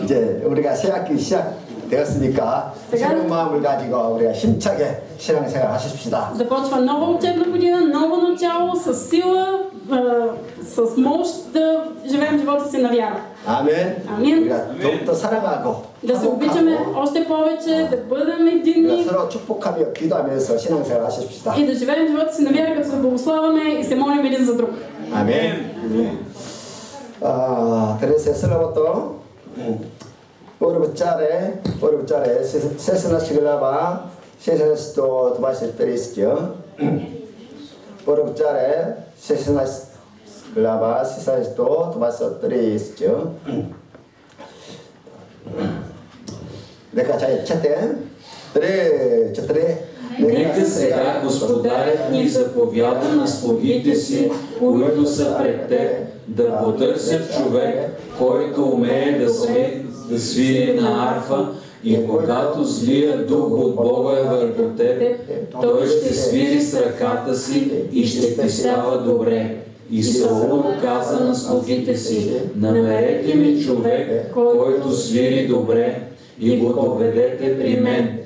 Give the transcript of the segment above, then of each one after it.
이제 우리가 새학기 시작되었으니까 새로운 마음을 가지고 우리가 힘차게 신앙생활 하십시다. Започва нова учебна година, ново начало, с сила, с мощ да живеем живота си на вяра. 아멘. 아멘. 우리가 더욱더 사랑하고 Да се обичаме още повече, да бъдем единни 서로 축복하며 기도하면서 신앙생활 하십시다. и да живеем живота си на вяра, като се благославяме и се молим един за друг. 아멘. 그래서 슬로부터 오르부짜레 세스나 시글라바 세스나스도 도바시 때리시죠. 오르부짜레 세스나 시글라바 세스나스도 도바시 때리시죠. 내가 잘 쳤대. 그래. Нека сега Господарят ни заповяда на слугите си, които са пред теб, да потърсят човек, който умее да свири на арфа, и когато злият дух от Бога е върху теб, той ще свири с ръката си и ще ти става добре. И Саул каза на слугите си: намерете ми човек, който свири добре, и го доведете при мен.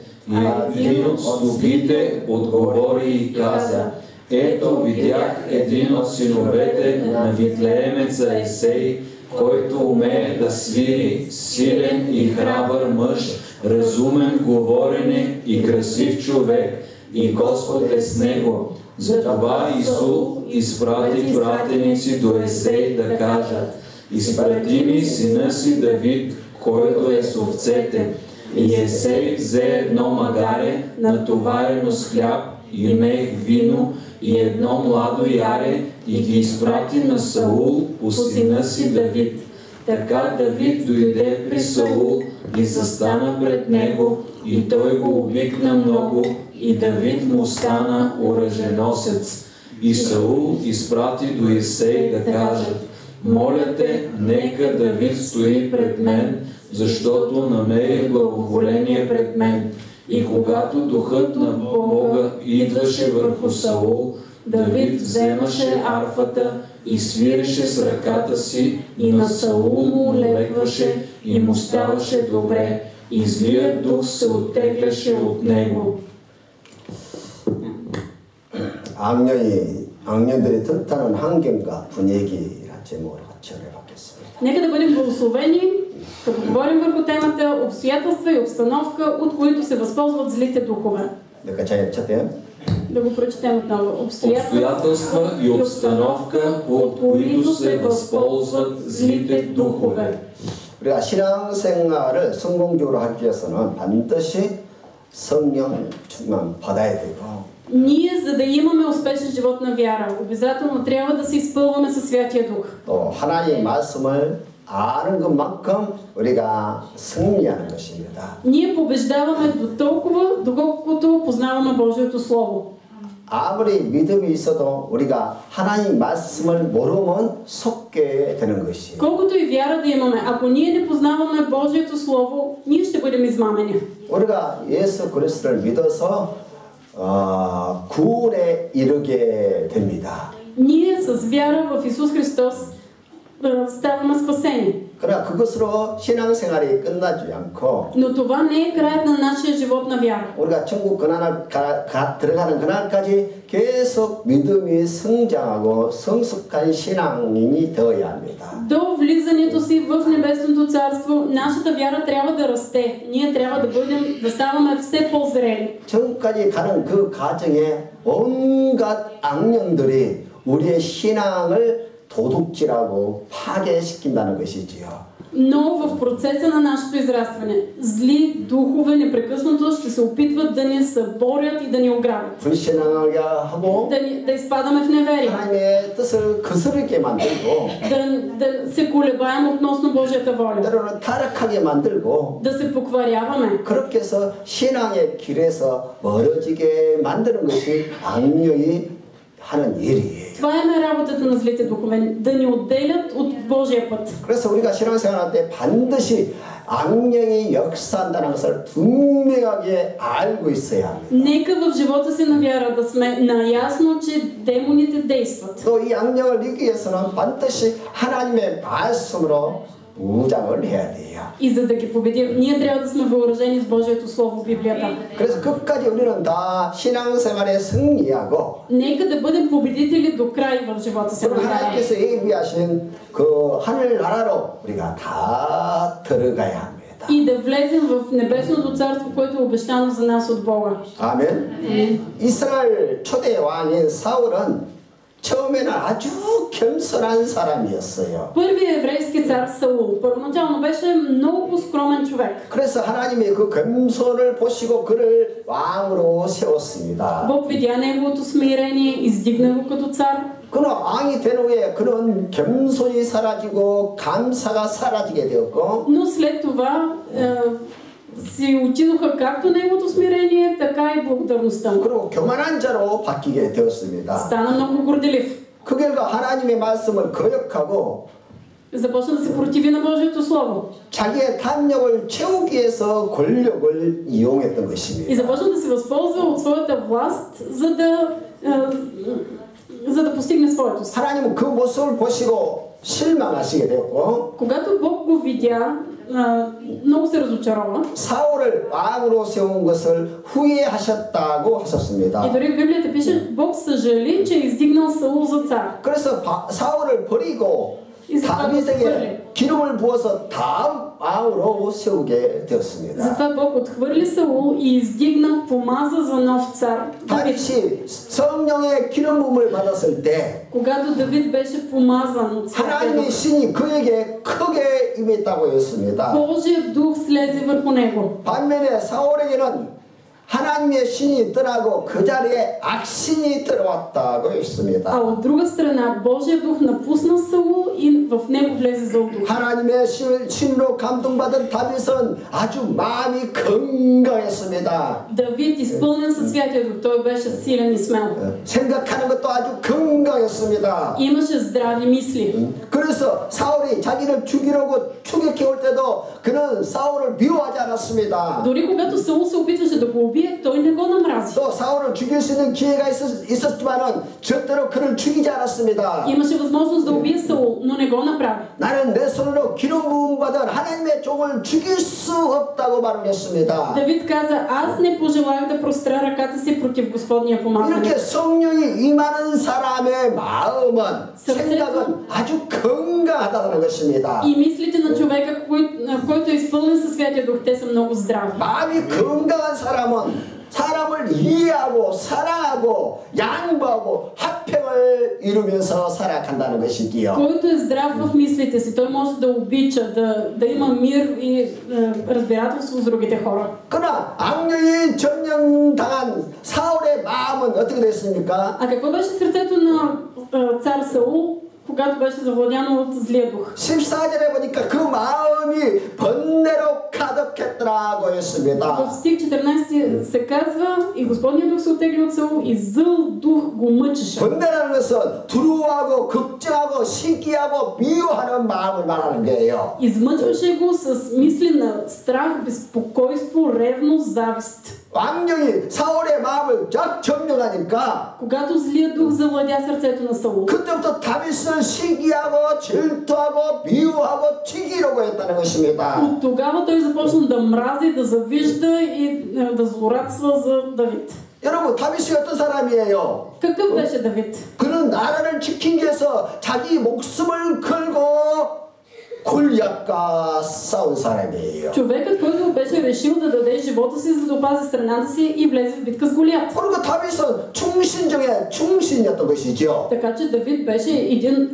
И един от слугите отговори и каза: ето видях един от синовете на витлеемеца Есей, който умее да свири, силен и храбър мъж, разумен говорене и красив човек, и Господ е с него. Затова Исул изпрати пратеници до Есей да кажат: изпрати ми сина си Давид, който е с овцете. И Есей взе едно магаре, натоварено с хляб и мех вино, и едно младо яре, и ги изпрати на Саул по сина си Давид. Така Давид дойде при Саул и застана пред него, и той го обикна много, и Давид му стана оръженосец. И Саул изпрати до Есей да кажат: моля те, нека Давид стои пред мен, защото намери благоволение пред мен. И когато духът на Бога идваше върху Саул, Давид вземаше арфата и свиреше с ръката си, и на Саул му лекваше и му ставаше добре, и злият дух се оттегляше от него. 악년들이 틈타는 환경과 분위기란 제목으로 같이 해봤겠습니다. Нека да бъдем благословени, като говорим върху темата обстоятелства и обстановка, от които се възползват злите духове. 내가 잘 쳤대요. Да го прочетем отново. Обстоятелства и обстановка, от които се възползват злите духове. 우리가 신앙생활을 성공적으로 하기 위해서는 반드시 성령 충만 받아야 되고. Ние, за да имаме успешен живот на вяра, обязателно трябва да се изпълваме със Святия Дух. 또 하나님의 말씀을 아는 것만큼 우리가 승리하는 것입니다. Ние побеждаваме до толкова, доколкото познаваме Божието Слово. 아무리 믿음이 있어도 우리가 하나님 말씀을 모르면 속게 되는 것이에요. Колкото и вяра да имаме, ако ние не познаваме Божието Слово, ние ще бъдем измамени. 우리가 예수 그리스도를 믿어서 구원에 이르게 됩니다. Ние с вяра в Исус Христос ставаме спасени. 그러나 그것으로 신앙생활이 끝나지 않고 Но това не е краят на нашия живот на вяра. 우리가 천국 들어가는 그날까지 계속 믿음이 성장하고 성숙한 신앙인이 되어야 합니다. До влизането си в Небесното царство, нашата вяра трябва да расте. Ние трябва да ставаме все по-зрели. 천국까지 가는 그 과정에 온갖 악령들이 우리의 신앙을 도둑질하고 파괴시킨다는 것이지요. Но в процеса на нашето израстване, зли духове непрекъснато ще се опитват да ни съборят и да ни ограбят. 불신앙하게 하고 Да изпадаме в неверие. 하나님의 뜻을 거스르게 만들고 Да се колебаем относно Божията воля. 때로는 타락하게 만들고 Да се покваряваме. 그렇게 해서 신앙의 길에서 멀어지게 만드는 것이 악령이 하는 일이에요. Това е работата на злите духове, да ни отделят от Божия път. 그래서 우리가 신앙생활할 때 반드시 악령이 역사한다는 것을 분명하게 알고 있어야 합니다. Нека в живота си на вяра да сме наясно, че демоните действат. 또 이 악령을 이기기 위해서는 반드시 하나님의 말씀으로 무장을 해야 돼요. И за да ги победим, ние трябва да сме въоръжени с Божието Слово, Библията. 그래서 끝까지 우리는 다 신앙생활에 승리하고 Нека да бъдем победители до край в живота си. 하나님께서 예비하신 그 하늘나라로 우리가 다 들어가야 합니다. И да влезем в небесното царство, което е обещано за нас от Бога. 아멘. 이스라엘 초대 왕인 사울은 처음에는 아주 겸손한 사람이었어요. Първият еврейски цар Саул първоначално беше много скромен човек. 그래서 하나님이 그 겸손을 보시고 그를 왕으로 세웠습니다. Бог видя неговото смирение, издигна го като цар. 그는 왕이 된 후에 그는 겸손이 사라지고 감사가 사라지게 되었고 Но след това си отидоха както неговото смирение, така и благодарността му. 그리고 교만한 자로 바뀌게 되었습니다. Стана много горделив. 그 결과 하나님의 말씀을 거역하고 Започна да се противи на Божието Слово. 자기의 탐욕을 채우기 위해서 권력을 이용했던 И 것입니다. започна да се възползва от своята власт, за да постигне своето си. 하나님은 그 모습을 보시고 실망하시게 되었고 Когато Бог го видя, много се разочарова. 사울을 왕으로 세운 것을 후회하셨다고 И 하셨습니다. дори в Библията пише, Бог съжали, че е издигнал Саул за цар. 그래서 사울을 버리고 И затова го 다윗에게 отхвърли. 기름을 부어서 다음 왕으로 세우게 되었습니다. Затова Бог отхвърли Саул и издигна, помаза за нов цар Давид. 다윗이 성령의 기름 부음을 받았을 때 Когато Давид беше помазан от Святия 하나님의 Дух, 신이 그에게 크게 임했다고 했습니다. Божият дух слезе върху него. 반면에 사울에게는 하나님의 신이 떠나고 그 자리에 악신이 들어왔다고 А 했습니다. от друга страна, Божият дух напусна Саул и в него влезе зъл дух. 하나님의 신으로 감동받은 다윗은 아주 마음이 건강했습니다. Давид, изпълнен със Святия Дух, той беше силен и смел. 생각하는 것도 아주 건강했습니다. Имаше здрави мисли. 그래서 사울이 자기를 죽이려고 추격해 올 때도 그는 사울을 미워하지 않았습니다. Дори когато Саул се опитваше да го убие, той не го намрази. 또 사울을 죽일 수 있는 기회가 있었지만은 절대로 그를 죽이지 않았습니다. Имаше възможност да убие Саул, но не го направи. 나는 내 손으로 기름 부음 받은 하나님의 종을 죽일 수 없다고 말을 했습니다. Давид каза, аз не пожелах да простра ръката си против Господния помазаник. 이렇게 성령이 임하는 사람의 마음은 생각은 아주 건강하다는 것입니다. И мислите на човека, който е изпълнен със Святия Дух, те са много здрави. 마음이 건강한 사람은 사람을 이해하고 사랑하고 양보하고 합평을 이루면서 살아간다는 것이지요. Който е здрав в мислите си, той може да обича, да има мир и разбирателство с другите хора. 그러나 악령이 점령당한 사울의 마음은 어떻게 됐습니까? А какво беше сърцето на цар Саул, когато беше завладяно от злия дух? 14절에 보니까 그 마음이 번뇌로 가득했더라고 했습니다. В стих 14 се казва, и Господният дух се оттегли от Саул и зъл дух го мъчеше. 번뇌라는 것은 두려워하고 걱정하고 시기하고 미워하는 마음을 말하는 거예요. Измъчваше го с мисли на страх, безпокойство, ревност, завист. 왕령이 사울의 마음을 쫙 점령하니까 Когато злия дух завладя сърцето на Саул, 그때부터 다윗을 시기하고 질투하고 미워하고 튀기려고 했다는 것입니다. от тогава той започна да мрази, да завижда и да злорадства за Давид. 여러분 다윗이 어떤 사람이에요? Какъв беше Давид? 그는 나라를 지키기 위해서 자기 목숨을 걸고 골리앗과 싸운 사람이에요. Човекът, който беше решил да даде живота си, за да опази страната си и влезе в битка с Голиат. 그리고 다윗은 충신 중에 충신이었던 것이죠. Така че Давид беше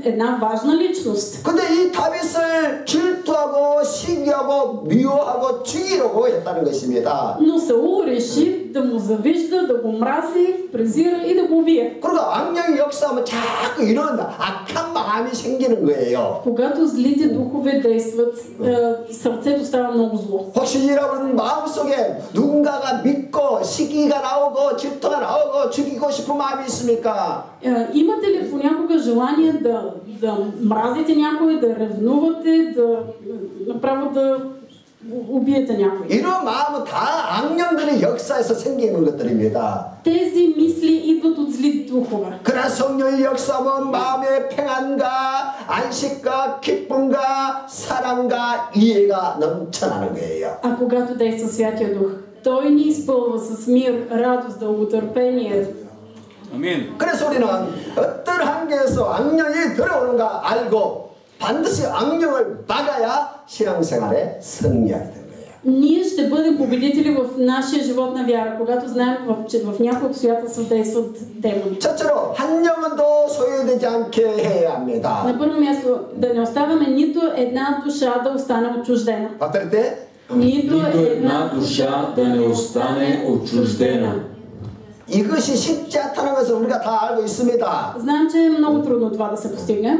една важна личност. 근데 이 다윗을 질투하고 시기하고 미워하고 죽이려고 했다는 것입니다. Но Саул реши да му завижда, да го мрази, презира и да го убие. 그러니까 악령이 역사하면 자꾸 이런 악한 마음이 생기는 거예요. Когато злите духове действат, сърцето става много зло. 혹시 여러분 마음속에 누군가가 믿고 시기가 나오고 질투가 나오고 죽이고 싶은 마음이 있습니까? Имате ли понякога желание да мразите някой, да ревнувате, да направо убиете някой. 이런 마음은 다 악령들의 역사에서 생기는 것들입니다. Тези мисли идват от зли духове. 그러나 성령의 역사는 마음의 평안과 안식과 기쁨과 사랑과 이해가 넘쳐나는 거예요. А когато действа Святия Дух, Той ни изпълва с мир, радост, дълготърпение. 아멘. 그래서 우리는 어떤 환경에서 악령이 들어오는가 알고 반드시 악령을 막아야 신앙생활에 승리하게 되는 거예요. Ние ще бъдем победители в нашия живот на вяра, когато знаем, че в някои обстоятелства действат демони. 첫째로 한 영혼도 소외되지 않게 해야 합니다. На първо място, да не оставяме нито една душа да остане отчуждена. повторите? Нито една душа да не остане отчуждена. 이것이 쉽지 않다는 것을 우리가 다 알고 있습니다. Знаем, че е много трудно това да се постигне.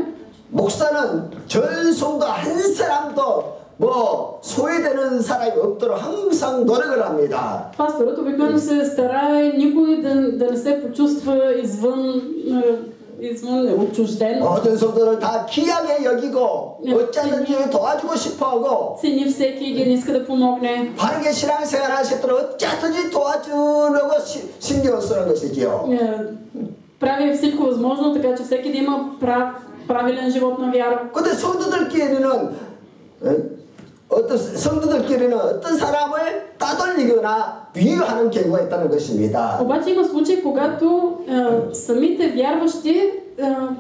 목사는 전 성도 한 사람도 뭐 소외되는 사람이 없도록 항상 노력을 합니다. Пасторът обикновено се старае никой да не се почувства извън отчужден. 모든 성도를 다 귀하게 여기고 어쩌든지 도와주고 싶어하고 Цени всеки един, иска да помогне. 바르게 신앙생활 하시도록 어쩌든지 도와주려고 신경을 쓰는 것이지요. Прави всичко възможно, така че всеки да има правилен живот на вяра. 근데 성도들끼리는 어떤 사람을 따돌리거나 비유하는 경우가 있다는 것입니다. Обаче има случаи, когато самите вярващи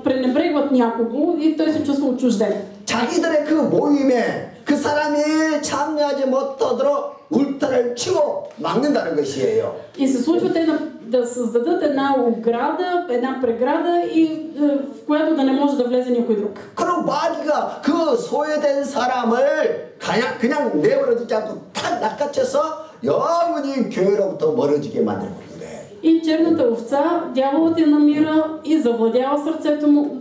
пренебрегват някого и той се чувства отчужден. 자기들의 그 모임에 그 사람이 참여하지 못하도록 울타리를 치고 막는다는 것이에요. И се случва те да създадат една ограда, една преграда, и в която да не може да влезе никой друг. 그럼 마귀가 그 소외된 사람을 그냥 내버려두지 않고 탁 낚아채서 영원히 교회로부터 멀어지게 만들고 있는데. И черната овца, дяволът я намира и завладява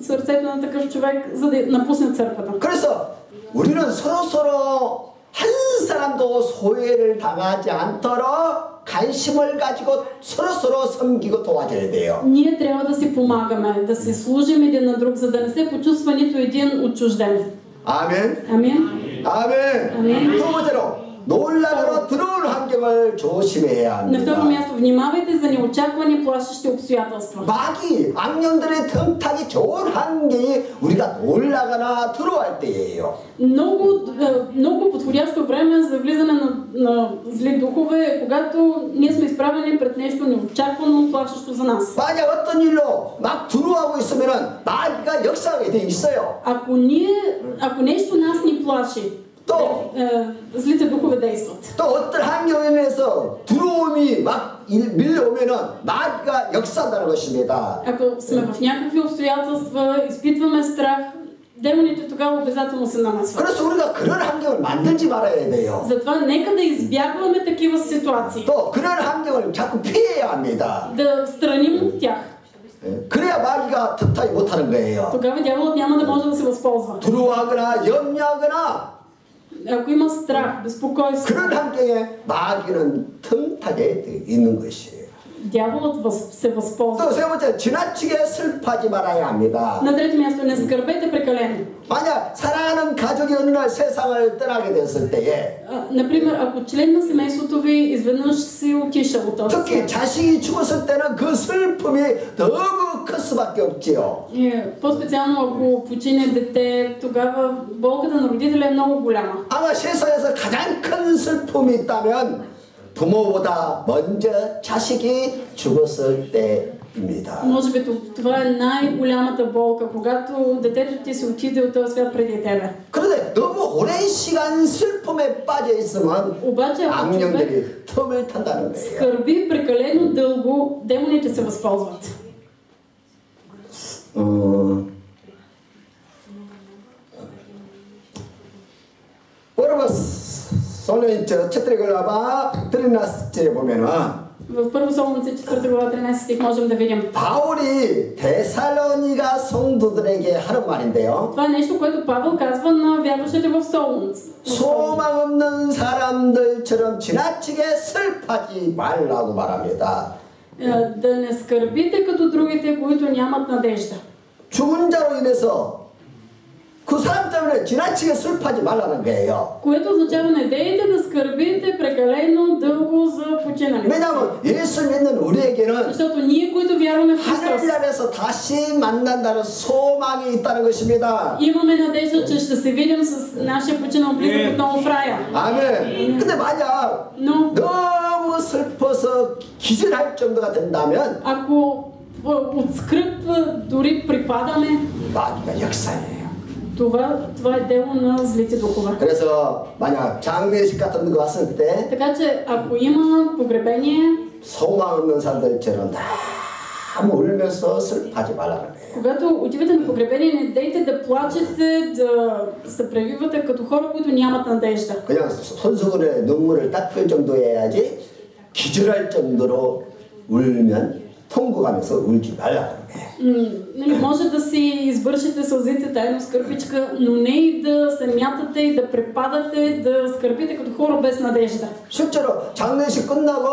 сърцето на такъв човек, за да напусне църквата. 그래서 우리는 서로 한 사람도 소외를 당하지 않도록 관심을 가지고 서로 섬기고 도와줘야 돼요. Ние трябва да си помагаме, да си служим един на друг, за да не се почувства нито един отчужден. 아멘. Амин. 아멘. 두 번째로 놀라로 들어올 환경을 조심해야 На второ 합니다. място, внимавайте за неочаквани плашещи обстоятелства. 마귀, 악령들의 틈타기 좋은 환경이 우리가 놀라거나 들어갈 때예요. Много подходящо време за влизане на зли духове е когато ние сме изправени пред нещо неочаквано, плашещо за нас. 만약 어떤 일로 막 들어오고 있으면은 마귀가 역사하게 돼 있어요. Ако нещо нас ни плаши, злите духове действат. 또 어떤 환경에서 들어옴이 막 밀려오면은 마귀가 역사한다는 것입니다. Ако сме в някакви обстоятелства, изпитваме страх, демоните тогава обязателно се намесват. 그래서 우리가 그런 환경을 만들지 말아야 돼요. Затова нека да избягваме такива ситуации. 또 그런 환경을 자꾸 피해야 합니다. Да страним от тях. 그래야 마귀가 틈타지 못하는 거예요. Тогава дяволът няма да може да се възползва. 두려워하거나 염려하거나 Ако има страх, безпокойство, 그런 환경에 마귀는 틈타게 돼 있는 것이에요. дяволът се възползва. 또 세 번째, 지나치게 슬퍼하지 말아야 합니다. На трето място, не скърбете прекалено. 만약 사랑하는 가족이 어느 날 세상을 떠나게 됐을 때에 Например, ако член на семейството ви изведнъж си отишъл от този 특히 свят. 자식이 죽었을 때는 그 슬픔이 너무 클 수밖에 없지요. По-специално ако почине дете, тогава болката на родителя е много голяма. 아마 세상에서 가장 큰 슬픔이 있다면 부모보다 먼저 자식이 죽었을 때입니다. Може би това е най-голямата болка, когато детето ти се отиде от този свят преди тебе. 그런데 너무 오랜 시간 슬픔에 빠져 있으면 Обаче ако човек 악령들이 틈을 탄다는 거예요. скърби прекалено дълго, демоните се възползват. 여러분 솔로인 첫째 글라바 13절에 보면은 В Първо Солунци 4 глава 13 стих можем да видим. 바울이 데살로니가 성도들에게 하는 말인데요. Това е нещо, което Павел казва на вярващите в Солунц. 소망 없는 사람들처럼 지나치게 슬퍼하지 말라고 말합니다. Да не скърбите като другите, които нямат надежда. 죽은 자로 인해서 그 사람 때문에 지나치게 슬퍼하지 말라는 거예요. Което означава не дейте да скърбите прекалено дълго за починали. 왜냐하면 예수 믿는 우리에게는 Защото ние, които вярваме в Христос, 하늘나라에서 다시 만난다는 소망이 있다는 것입니다. имаме надежда, че ще се видим с нашия починал близък отново в рая. 아멘. 근데 만약 Но 너무 슬퍼서 기절할 정도가 된다면 ако от скръп дори припадаме, 마귀가 역사예요. това е дело на злите духове. 그래서 만약 장례식 같은 거 왔을 때 Така че ако има погребение, 소망 없는 사람들처럼 너무 울면서 슬퍼하지 말라는 거예요. когато отивате на погребение, не дейте да плачете, да се превивате като хора, които нямат надежда. 그냥 손수건에 눈물을 닦을 정도여야지 기절할 정도로 울면 통곡하면서 울지 말라는 거예요. Може да си извършите сълзите тайно с кърпичка, но не и да се мятате и да препадате, да скърбите като хора без надежда. 실제로 장례식 끝나고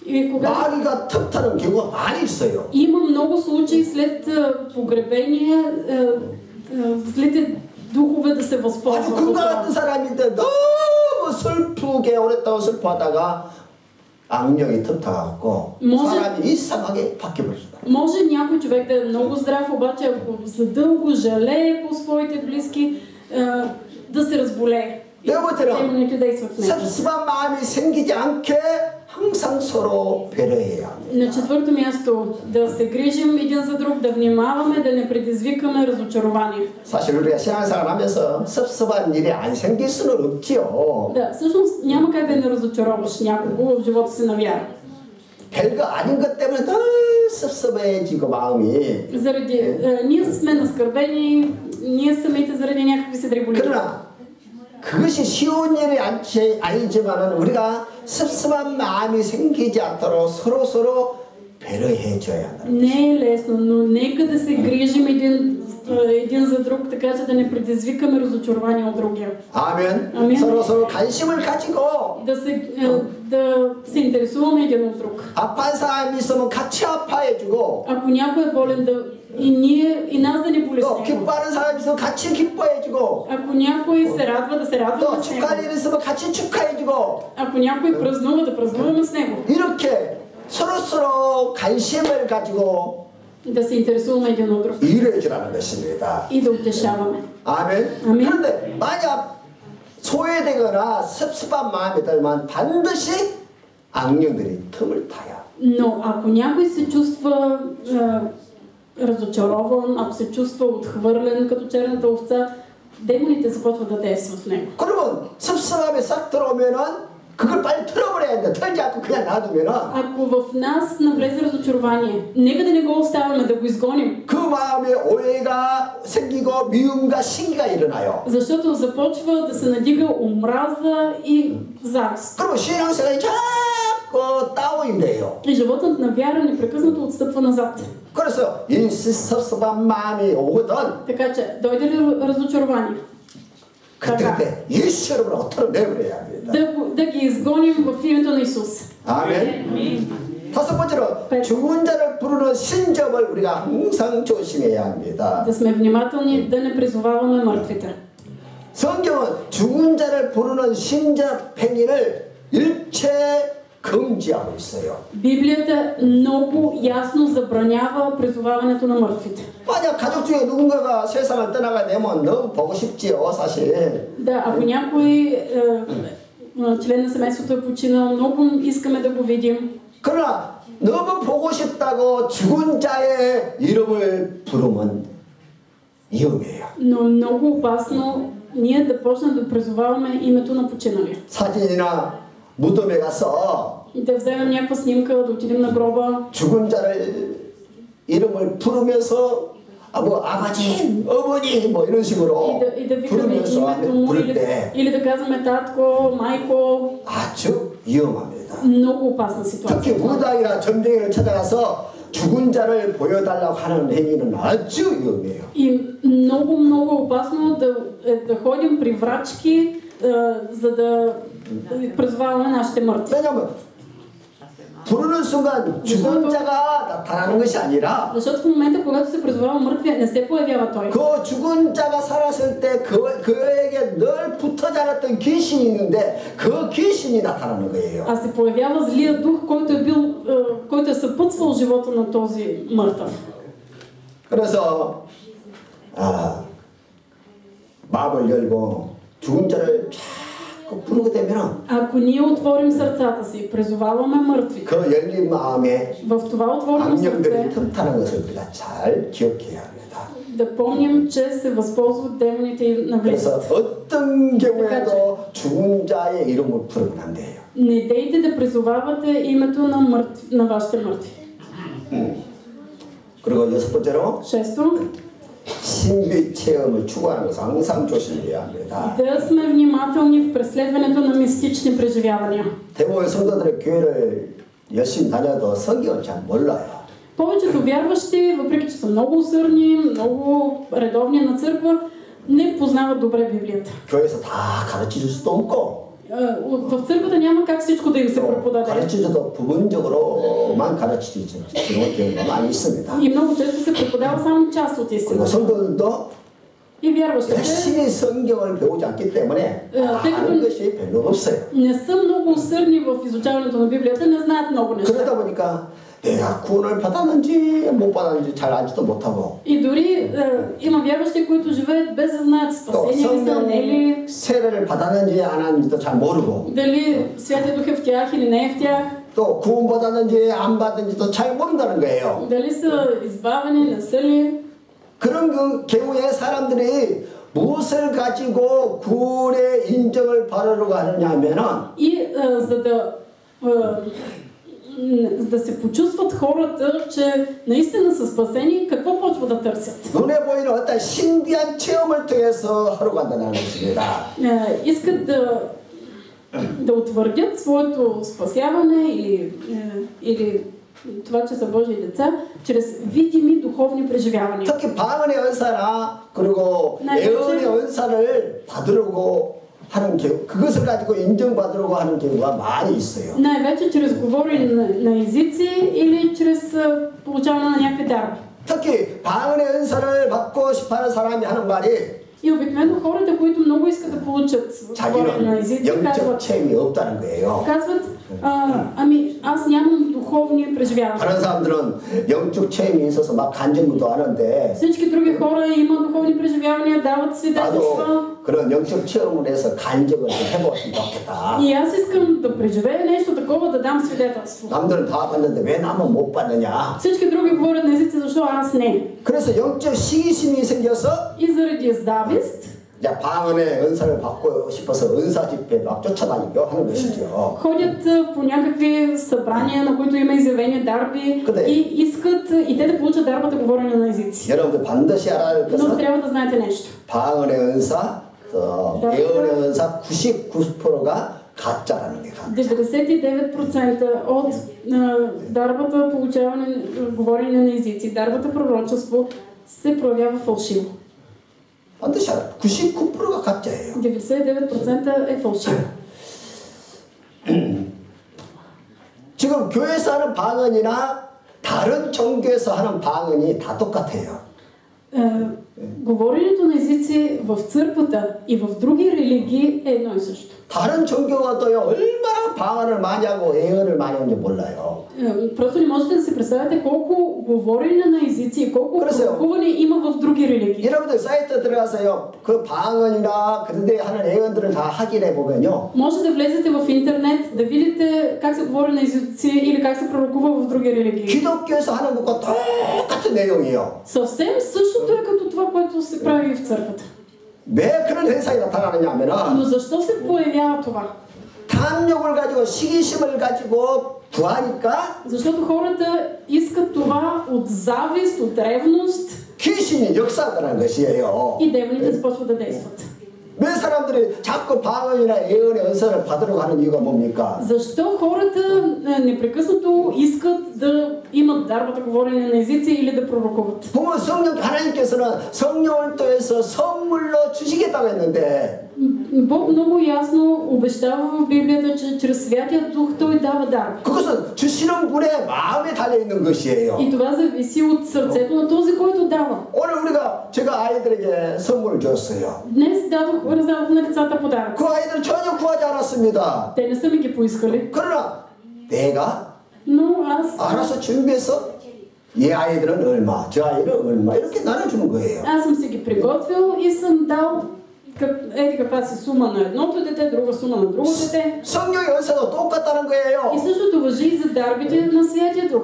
И когато 마귀가 틈타는 경우가 많이 있어요. има много случаи след погребение, злите духове да се 아주 възползват от 금과 това. 같은 사람인데 너무 슬프게 오랫동안 슬퍼하다가 악령이 틈타갖고 사람이 이상하게 바뀌어버립니다. Може някой човек да е много здрав, обаче ако задълго жалее по своите близки, да се разболее. Демоните действат в него. 섭섭한 마음이 생기지 않게 항상 서로 배려해야 합니다. На четвърто място, да се грижим един за друг, да внимаваме, да не предизвикаме разочарование. 사실 우리가 신앙생활 하면서 섭섭한 일이 안 생길 수는 없지요. Да, всъщност няма как да не разочароваш някого в живота си на вяра. 별거 아닌 것 때문에 더 섭섭해지고 마음이. Заради, ние сме наскърбени, ние самите заради някакви си дреболии. 그러나 그것이 쉬운 일이 아니지만은 우리가 섭섭한 마음이 생기지 않도록 서로 배려해 줘야 한다. Не е лесно, но нека да се грижим един за друг, така че да не предизвикаме разочарование от другия. 아멘. 아멘. 서로 관심을 가지고 да се интересуваме един от друг. 아픈 사람이 있으면 같이 아파해주고. Ако някой е болен, и нас да ни болеснем. 또 기뻐하는 사람이 있으면 같이 기뻐해주고. Ако някой се радва, да се радваме 또 с него. 축하할 일 있으면 같이 축하해주고. Ако някой празнува, да празнуваме с него. 이렇게 서로 관심을 가지고 Да се интересуваме един от друг. 이루어지라는 것입니다. И да утешаваме. 아멘. 아멘. 그런데 만약 소외되거나 섭섭한 마음이 들면 반드시 악령들이 틈을 타요. Но ако някой се чувства разочарован, ако се чувства отхвърлен като черната овца, демоните започват да действат в него. 그러면 섭섭함이 싹 들어오면은 그걸 빨리 틀어버려야 돼. 털지 않고 그냥 놔두면은. Ако в нас навлезе разочарование, нека да не го оставяме, да го изгоним. 그 마음에 오해가 생기고 미움과 시기가 일어나요. Защото започва да се надига омраза и завист. 그러면 신앙생활이 자꾸 다운이 돼요. И животът на вяра непрекъснато отстъпва назад. 그래서 이 섭섭한 마음이 오거든. Така че дойде ли разочарование? 그때 예수 이름으로 털어내버려야 합니다. Да ги изгоним в името на Исус. 아멘. 다섯 번째로 죽은 자를 부르는 신접을 우리가 항상 조심해야 합니다. Да сме внимателни, да не призоваваме мъртвите. 성경은 죽은 자를 부르는 신접 행위를 일체 금지하고 있어요. Библията много ясно забранява призоваването на мъртвите. 만약 가족 중에 누군가가 세상을 떠나게 되면 너무 보고 싶지요, 사실. Да, ако някой член на семейството е починал, много искаме да го видим. 그러나 너무 보고 싶다고 죽은 자의 이름을 부르면 위험해요. Но много опасно ние да почнем да призоваваме името на починалия. 사진이나 무덤에 가서 И да вземем някаква снимка, да отидем на гроба. 죽은 자를 이름을 부르면서 아버지, 어머니 뭐 이런 식으로 И да викаме името му или да казваме татко, майко. 아주 위험합니다. Много опасна ситуация. 특히 무당이나 점쟁이를 찾아가서 죽은 자를 보여달라고 하는 행위는 아주 위험해요. И много опасно да ходим при врачки, за да призоваваме нашите мъртви. 왜냐면 부르는 순간 죽은 자가 나타나는 것이 아니라 Защото в момента, когато се призовава мъртвия, не се появява той. 그 죽은 자가 살았을 때 그에게 늘 붙어 자랐던 귀신이 있는데 그 귀신이 나타나는 거예요. А се появява злия дух, който е съпътствал живота на този мъртъв. 그래서 마음을 열고 죽은 자를 자꾸 부르게 되면 Ако ние отворим сърцата си, призоваваме мъртви, 그 열린 마음에 в това отворено 악령들이 сърце 틈타는 것을 우리가 잘 기억해야 합니다. да помним, че се възползват демоните и навлизат. 그래서 어떤 경우에도 죽은 자의 이름을 부르면 안 돼요. Не дейте да призовавате името на вашите мъртви. 그리고 여섯 번째로 Шесто, 신비 체험을 추구하는 것을 항상 조심해야 합니다. да сме внимателни в преследването на мистични преживявания. 대부분 성도들의 교회를 열심히 다녀도 성경을 잘 몰라요. Повечето вярващи, въпреки че са много усърдни, много редовни на църква, не познават добре Библията. 교회에서 다 가르쳐줄 수도 없고 В църквата няма как всичко да им се преподаде. 가르쳐줘도 부분적으로만 가르치는 경우가 많이 있습니다. И много често се преподава само част от 그리고 истината. 성도들도 И вярващите 열심히 성경을 배우지 않기 때문에 아는 것이 별로 없어요. не са много усърдни в изучаването на Библията, не знаят много неща. 그러다 보니까 내가 구원을 받았는지 못 받았는지 잘 알지도 못하고 И дори има вярващи, които живеят без да знаят 또 спасение ли са, не е ли, 성령 세례를 받았는지 안 하는지도 잘 모르고 дали Святия Дух е в тях или не е в тях, 또 구원 받았는지 안 받았는지도 잘 모른다는 거예요. дали са избавени, не са ли. 그런 경우에 사람들이 무엇을 가지고 구원의 인정을 받으려고 하느냐면은 И за да се почувстват хората, че наистина са спасени, какво почва да търсят? 눈에 보이는 어떤 신비한 체험을 통해서 하려고 한다는 것입니다. Искат да утвърдят своето спасяване или това, че са Божии деца, чрез видими духовни преживявания. 특히 방언의 은사나 그리고 예언의 은사를 받으려고 하는 경우, 그것을 가지고 인정받으려고 하는 경우가 많이 있어요. Най-вече чрез говорене на езици или чрез получаване на някакви дарби. 특히 방언의 은사를 받고 싶어하는 사람이 하는 말이 И обикновено хората, които много искат да получат говорене на езици, 영적 체험이 없다는 거예요. казват, ами аз нямам духовни преживявания. 다른 사람들은 영적 체험이 있어서 막 간증도 하는데 Всички други хора имат духовни преживявания, дават свидетелства. 나도 그런 영적 체험을 해서 간증을 좀 해보았으면 좋겠다. И аз искам да преживея нещо такова, да дам свидетелство. 남들은 다 받는데 왜 나만 못 받느냐? Всички други говорят на езици, защо аз не? 그래서 영적 시기심이 생겨서 И заради завист 방언의 은사를 받고 싶어서 은사 집회 막 쫓아다니고 하는 것이죠. ходят по някакви събрания, на които има изявени дарби и искат и те да получат дарбата говорене на езици. 여러분들 반드시 알아야 할 Но 것은 трябва да знаете нещо. 방언의 은사, 예언의 은사 99%가 가짜라는 게 가짜. 99% от дарбата получаване, говорене на езици, дарбата пророчество се проявява фалшиво. 반드시 알아요. 99%가 가짜예요. 99% е фалшиво. 지금 교회에서 하는 방언이나 다른 종교에서 하는 방언이 다 똑같아요. Говоренето на езици в църквата и в други религии е едно и също. 다른 종교가도요 얼마나 방언을 많이 하고 예언을 많이 하는지 몰라요. Просто не можете да се представите колко говорене на езици и колко практикуване има в други религии. 여러분들 사이트 들어가서요 그 방언이나 그런데 하는 예언들을 다 확인해 보면요. Може да влезете в интернет да видите как се говори на езици или как се пророкува в други религии. 기독교에서 하는 것과 똑같은 내용이에요. Съвсем същото е като това, което се прави в църквата. 왜 그런 현상이 나타나느냐 하면은 Но защо се появява това? 탐욕을 가지고 시기심을 가지고 구하니까 защото хората искат това от завист, от ревност. 귀신이 역사하는 것이에요. И демоните започват да действат. 왜 사람들이 자꾸 방언이나 예언의 은사를 받으려고 하는 이유가 뭡니까? Защо хората непрекъснато искат да имат дарбата говорене на езици или да пророкуват? 보면 하나님께서는 성령을 통해서 선물로 주시겠다고 했는데 Бог много ясно обещава в Библията, че чрез Святия Дух Той дава дар. 그것은 주시는 분의 마음에 달려 있는 것이에요. И това зависи от сърцето на този, който дава. 오늘 제가 아이들에게 선물을 줬어요. Днес раздадох на децата подарък. 그 아이들 전혀 구하지 않았습니다. Те не са ми ги поискали. 그러나 내가 Но аз 알아서 준비해서 얘 아이들은 얼마, 저 아이는 얼마 이렇게 나눠주는 거예요. Аз съм си ги приготвил и съм дал каква си сума на едното дете, друга сума на друго дете. 성령의 은사도 똑같다는 거예요. И същото важи и за дарбите на Святия Дух.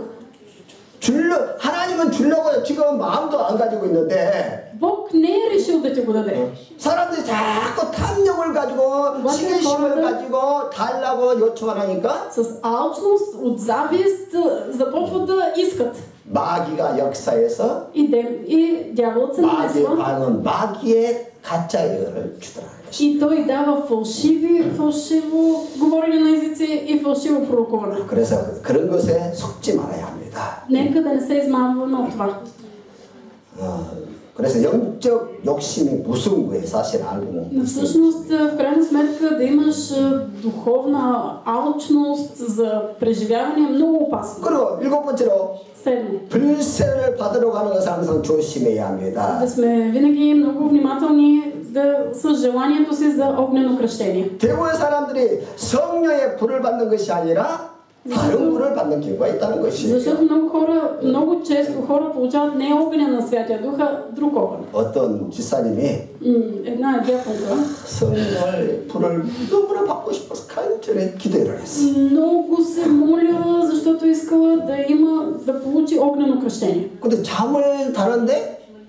하나님은 주려고 지금 마음도 안 가지고 있는데 Бог не е решил да ти го даде. 사람들이 자꾸 탐욕을 가지고 시기심을 가지고 달라고 요청하니까 С алчност, от завист започват да искат. 마귀가 역사에서 И дяволът се 마귀의 намесва. 방은 마귀의 가짜 예언을 주더라는 것이. И той дава фалшиво говорене на езици и фалшиво пророкуване. 그래서 그런 것에 속지 말아야 합니다. Нека да не се измамваме от това. 그래서 영적 욕심이 무서운 거예요. 사실 알고 Но всъщност, в крайна сметка, да имаш духовна алчност за преживяване е много опасно. 그리고 일곱 번째로 Седмо. 불세를 받으러 가는 것을 항상 조심해야 합니다. Да сме винаги много внимателни с желанието си за огнено кръщение. 대부분의 사람들이 성령의 불을 받는 것이 아니라 다른 불을 받는 경우가 있다는 것이에요. Защото много често хора получават не огъня на Святия Дух, а друг огън. 어떤 집사님이 Една дяконка 성령의 불을 너무나 받고 싶어서 간절히 기도를 했어. много се молила, защото искала да получи огнено кръщение. 근데 잠을 자는데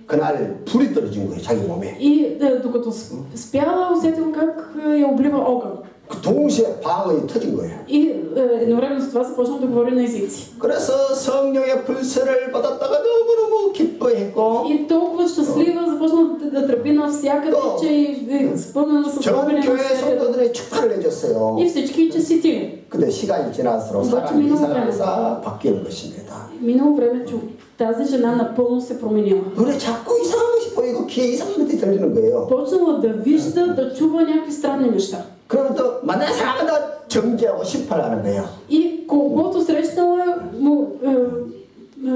그날 불이 떨어진 거예요, 자기 몸에. И докато спяла, усетила как я облива огън. 동시에 방언이 터진 거예요. И едновременно с това започна да говори на езици. 그래서 성령의 불세를 받았다가 너무너무 기뻐했고 И толкова щастлива започна да тръби навсякъде, че е спълнена с огъня на 전 교회 Святия Дух. 성도들이 축하를 해줬어요. И всички честитили. 근데 시간이 지날수록 사람이 이상해서 바뀌는 것입니다. Минало време, че тази жена напълно се променила. 눈에 자꾸 이상한 것이 보이고 귀에 이상한 것이 들리는 거예요. Почнала да вижда, да чува някакви странни неща. 그러면 또 만나는 사람마다 정죄하고 심판하는 거예요. И когато срещнала,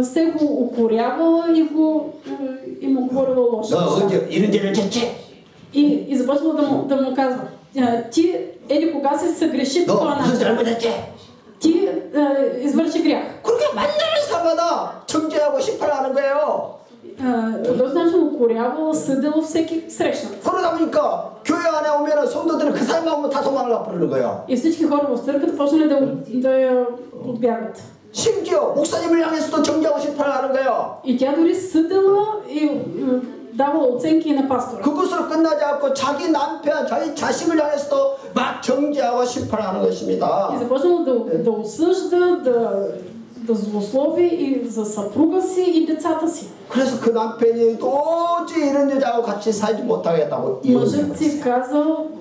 се го укорявала и му говорила лошо. 너 언제 이런 죄를 졌지? И започнала да му казва, ти еди кога си съгреши по 너 това 무슨 начин. 잘못했지? Ти извърши грях. 그렇게 만나는 사람마다 정죄하고 심판하는 거예요. По този начин укорявала, съдила всеки срещнат. 그러다 보니까 교회 안에 오면은 성도들은 그 사람만 보면 다 도망을 부르는 거예요. И всички хора в църквата почнали да я отбягат. 심지어 목사님을 향해서도 정죄하고 심판을 하는 거예요. И тя дори съдила и давала оценки на пастора. 그것으로 끝나지 않고 자기 남편, 자기 자식을 향해서도 막 정죄하고 심판하는 И 것입니다. започнала да осъжда, да злослови и за съпруга си и децата си. 그래서 그 남편이 도저히 이런 여자하고 같이 살지 못하겠다고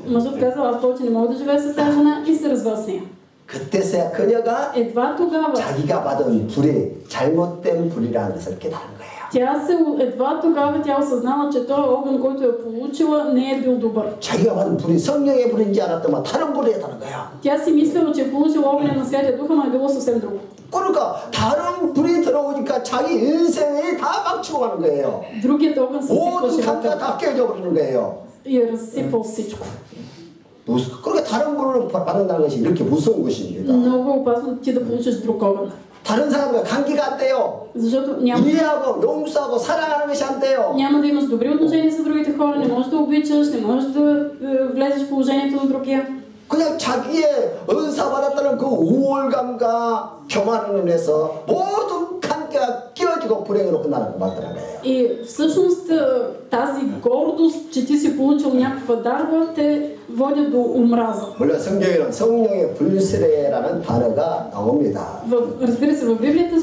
Мъжът казал, аз повече не мога да живея с тази жена и се развел с нея. 그때서야 그녀가 Едва тогава 자기가 받은 불이 잘못된 불이라는 것을 깨달은 거예요. едва тогава тя осъзнала, че този огън, който е получила, не е бил добър. 자기가 받은 불이 성령의 불인지 알았더만 다른 불이었다는 거예요. Тя си мислила, че е получила огъня на Святия Дух, ама е било съвсем друго. 그러니까 다른 불이 들어오니까 자기 인생이 다 망치고 가는 거예요. Другият огън съсипва 모든 живота 감가 다 깨져 버리는 거예요. и е разсипал всичко. 그러니까 다른 불을 받는다는 것이 이렇게 무서운 것입니다. Много е опасно ти да получиш друг огън. 다른 사람과 관계가 안 돼요. Защото 이해하고 용서하고 사랑하는 것이 안 돼요. няма да имаш добри отношения с другите хора, не можеш да обичаш, не можеш да влезеш в положението на другия. 그냥 자기의 은사 받았다는 그 우월감과 교만으로 모든 관계가 끼어지고 불행으로 끝나는 것 같더라고요. И всъщност тази гордост, че ти си получил някаква дарба, те водят до омраза. 물론 성경에는 성령의 불세례라는 단어가 나옵니다. Разбира се, в Библията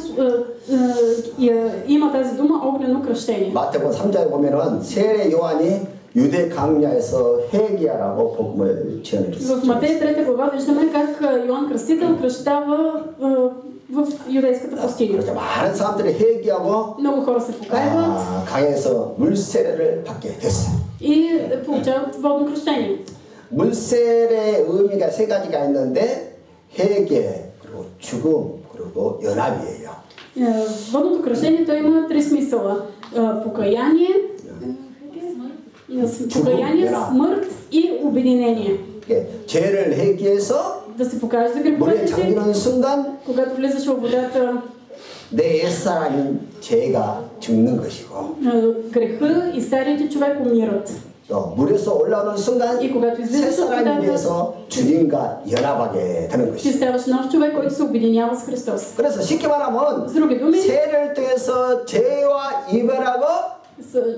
има тази дума огнено кръщение. 마태복음 3장에 보면은 세례 요한이 유대 강야에서 회개하라고 복음을 전했습니다. В Матей 3 глава виждаме как Йоан Кръстител кръщава в юдейската пустиня. 그렇죠. 많은 사람들이 회개하고 Много хора се покаяват 강에서 물세례를 받게 됐어요. и получават водно кръщение. 물셀의 의미가 세 가지가 있는데 회개, 그리고 죽음, 그리고 연합이에요. Водното кръщение той има три смисъла. Покаяние, смърт и обединение. 죄를 회개해서 Да се покаже за 물에 греховете си, 잠기는 순간 когато влизаш във водата, 내 옛사람인 죄가 죽는 것이고 греха и старият човек умират. 또 물에서 올라오는 순간 И когато излизаш от 새사람이 водата, 돼서 주님과 연합하게 되는 ти 것이죠. ставаш нов човек, който се обединява с Христос. 그래서 쉽게 말하면 С други думи, 세를 통해서 죄와 이별하고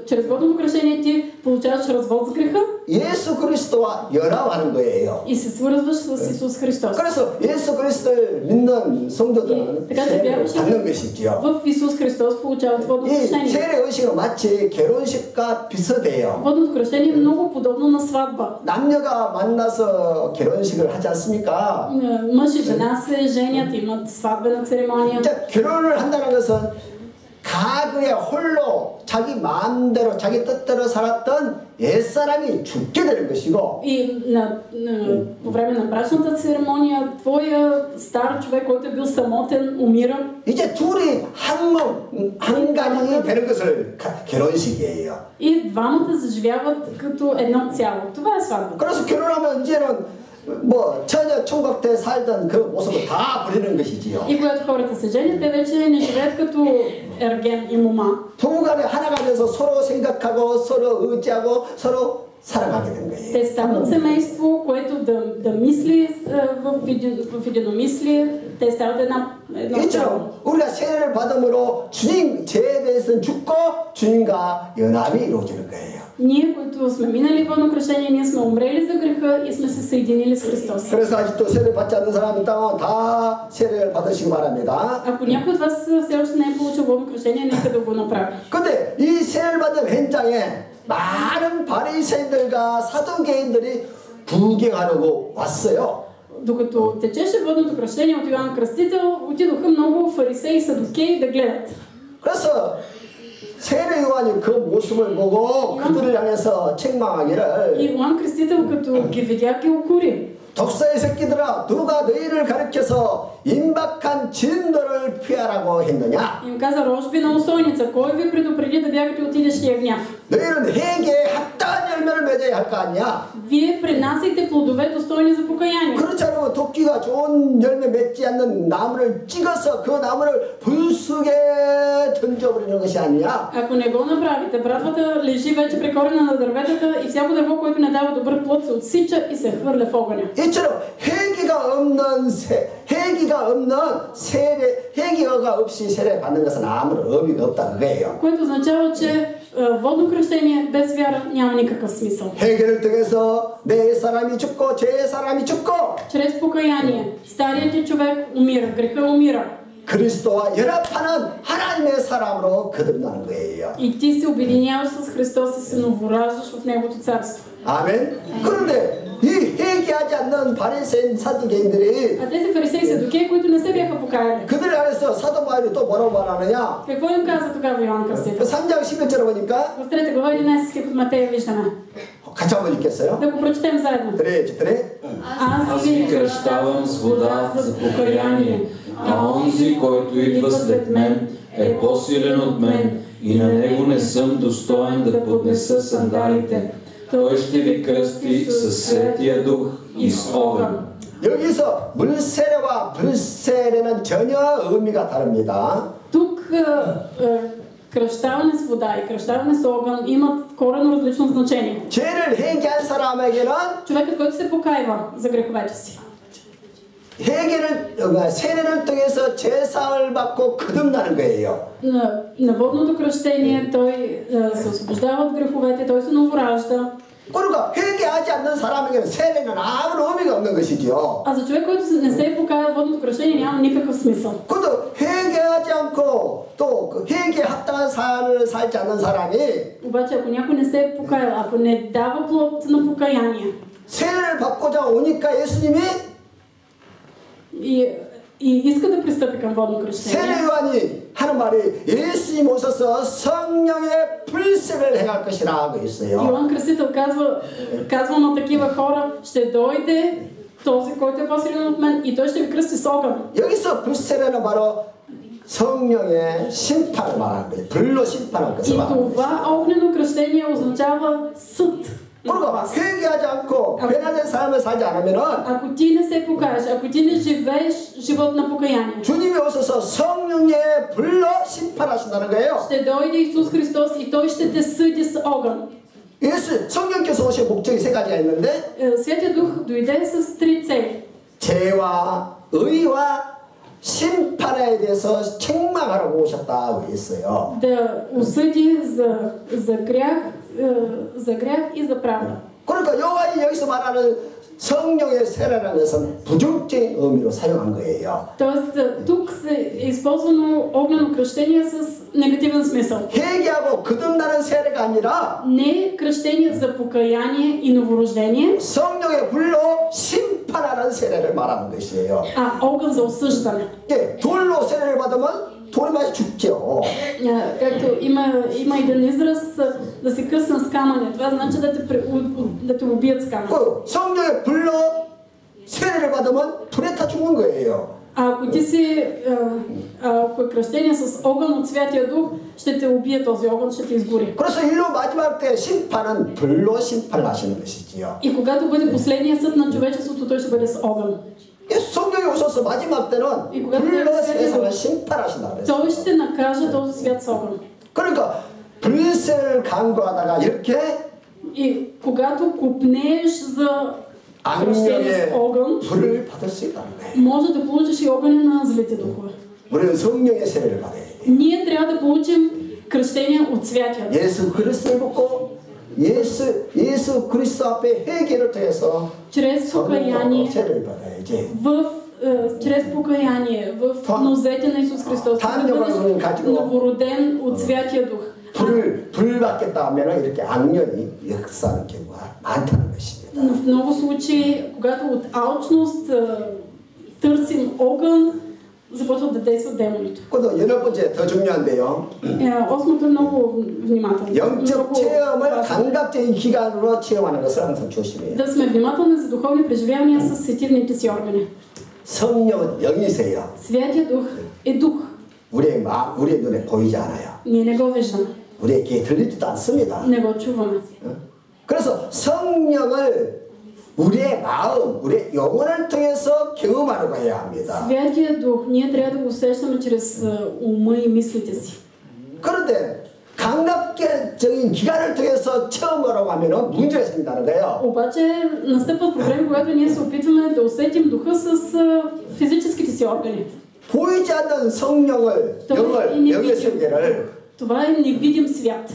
чрез водното кръщение ти получаваш развод с греха 예수 그리스도와 연합하는 거예요. и се свързваш с Исус Христос. 그래서 예수 그리스도를 믿는 성도들은 така че 세를 вярващите 받는 것이지요. в Исус Христос получават водното 이 кръщение. 세례 의식은 마치 결혼식과 비슷해요. Водното кръщение е много подобно на сватба. 남녀가 만나서 결혼식을 하지 않습니까? Мъж и жена се женят, имат сватбена церемония. 이제 결혼을 한다는 것은 과거에 홀로 자기 마음대로 자기 뜻대로 살았던 옛사람이 죽게 되는 것이고 И по време на брачната церемония твоя стар човек, който е бил самотен, умира. 이제 둘이 한 몸, 한 가정이 되는 것을 결혼식이에요. И двамата заживяват като едно цяло. Това е сватба. 그래서 결혼하면 이제는 뭐 처녀 총각 때 살던 그 모습을 다 버리는 것이지요. И когато хората се женят, те вече не живеят като ерген и мома. 부부간에 하나가 돼서 서로 생각하고 서로 의지하고 서로 살아가게 된 거예요. Те стават семейство, което да мисли в единомислие. Те стават едно цяло. 이처럼 우리가 세례를 받음으로 주님 죄에 대해서는 죽고 주님과 연합이 이루어지는 거예요. Ние, които сме минали водно кръщение, ние сме умрели за греха и сме се съединили с Христос. 그래서 아직도 세례 받지 않는 사람이 있다면 다 세례를 받으시기 바랍니다. Ако някой от вас все още не е получил водно кръщение, нека да го направи. 근데 이 세례를 받은 현장에 많은 바리새인들과 사두개인들이 구경하려고 왔어요. Докато течеше водното кръщение от Йоан Кръстител, отидоха много фарисеи и садукеи да гледат. 그래서 세례 요한이 그 모습을 보고 그들을 향해서 책망하기를 И Йоан Кръстител, като ги видя, ги укори. 독사의 새끼들아 누가 너희를 가르쳐서 임박한 진노를 피하라고 했느냐? Им каза: рожби на усойница, кой ви предупреди да бягате от идещия гняв? 너희는 회개에 합당한 열매를 맺어야 할 거 아니야? Вие принасяйте плодове достойни за покаяние. 그렇지 않으면 도끼가 좋은 열매 맺지 않는 나무를 찍어서 그 나무를 불쑥에 던져버리는 것이 아니냐? Ако не го направите, братвата лежи вече при корена на дърветата и всяко дърво, което не дава добър плод, се отсича и се хвърля в огъня. 이처럼 회개가 없는 세례, 회개가 없이 세례 받는 것은 아무런 의미가 없다 그거예요. Което означава, че водно кръщение без вяра няма никакъв смисъл. 회개를 통해서 내 사람이 죽고 제 사람이 죽고 Чрез покаяние старият ти човек умира, греха умира. 그리스도와 연합하는 하나님의 사람으로 거듭나는 거예요. И ти се обединяваш с Христос и се новораждаш в Неговото царство. 아멘. 그런데 이 회개하지 않는 바리새인 사두개인들이 А тези фарисеи и садукеи, които не се бяха покаяли, 그들 안에서 사도 바울이 또 뭐라고 말하느냐? какво им каза тогава Йоан Кръстител? 3장 11절에 보니까 В 3 глава 11 стих от Матея виждаме. 같이 한번 읽겠어요? Да го прочетем заедно. 그래. Аз ви кръщавам с вода за покаяние, а онзи, който идва след мен, е по-силен от мен и на него не съм достоен да поднеса сандалите. Той ще ви кръсти със Светия Дух и с огън. 여기서 물세례와 불세례는 전혀 의미가 다릅니다. Тук кръщаване с вода и кръщаване с огън имат коренно различно значение. 죄를 회개한 사람에게는 Човекът, който се покайва за греховете си, 세례를 통해서 제사를 받고 거듭나는 거예요. на водното кръщение той се освобождава от греховете, той се новоражда. 그러니까 회개하지 않는 사람에게는 세례는 아무런 의미가 없는 것이죠. А за човек, който не се е покаял водното кръщение, няма никакъв смисъл. 그도 회개하지 않고 또 회개에 합당한 삶을 살지 않는 사람이 Обаче, ако някой не се е покаял, ако не дава плод на покаяние 세례를 받고자 오니까 예수님이 и иска да пристъпи към водно кръщение, 세례 요한이 하는 말이 예수님 오셔서 성령의 불세를 행할 것이라고 했어요. Йоан Кръстител казва на такива хора, ще дойде този, който е по-силен от мен и той ще ви кръсти с огън. 여기서 불세례는 바로 성령의 심판을 말하는 거예요. 불로 심판할 것을 И 말하는 거예요. това огнено кръщение означава съд. 그리고 회개하지 않고 변화된 삶을 살지 않으면은 Ако ти не се покажеш, ако ти не живееш живот на покаяние, 주님이 오셔서 성령의 불로 심판하신다는 거예요. ще дойде Исус Христос и Той ще те съди с огън. 예수 성령께서 오신 목적이 세 가지가 있는데 Святия Дух дойде с три цели. 죄와 의와 심판에 대해서 책망하라고 오셨다고 했어요. Да осъди за грях и за правда. 그러니까 요한이 여기서 말하는 성령의 세례라는 것은 부정적인 의미로 사용한 거예요. Тоест, тук е използвано огнено кръщение с негативен смисъл. 회개하고 거듭나는 세례가 아니라 Не кръщение за покаяние и новорождение, 성령의 불로 심판하는 세례를 말하는 것이에요. а огън за осъждане. 예, 돌로 세례를 받으면 돌이 많이 죽죠. Както има един израз да се късна с камъне. Това значи да те убият с камъне. 그 성령의 불로 세례를 받으면 불에 타 죽는 거예요. А ако ти си ако е кръщение с огън от Святия Дух, ще те убие този огън, ще те изгори. 그래서 일로 마지막 때 심판은 불로 심판을 하시는 것이지요. И когато бъде последния съд на човечеството, той ще бъде с огън. 성령이 오셔서 마지막 때는 불로 세상을 심판하신다 그랬어요. Той ще накаже този свят с огън. 그러니까 불세를 강구하다가 이렇게 И когато купнееш за кръщение с огън, 불을 받을 수 있다는 거예요. може да получиш и огъня на злите духове. 우리는 성령의 세례를 받아야 돼요. Ние трябва да получим кръщение от Святия Дух. 예수 그리스도를 믿고 예수 그리스도 앞에 회개를 통해서 Чрез покаяние, 세례를 받아야지. чрез покаяние в нозете на Исус Христос, да бъдеш новороден от Святия Дух. 불 받겠다 하면 이렇게 악령이 역사하는 경우가 많다는 것입니다. Но в много случаи, когато от алчност търсим огън, започват да действат демоните. 그것도 8번째 더 중요한데요. Осмото е много внимателно. 영적 체험을 감각적인 기관으로 체험하는 것을 항상 조심해요. Да сме внимателни за духовни преживявания с сетивните си органи. 성령은 영이세요. Святия Дух е дух. 우리의 눈에 보이지 않아요. Ние не го виждаме. 우리의 귀에 들리지도 않습니다. Не го чуваме. 그래서 성령을 우리의 마음, 우리의 영혼을 통해서 경험하려고 해야 합니다. Святия Дух ние трябва да го усещаме чрез ума и мислите си. 그런데 감각적인 기관을 통해서 체험하려고 하면 문제가 생긴다는 거예요. Обаче настъпват проблеми, когато ние се опитваме да усетим духа с физическите си органи. 보이지 않는 성령을, 영의 세계를 Това е невидим свят.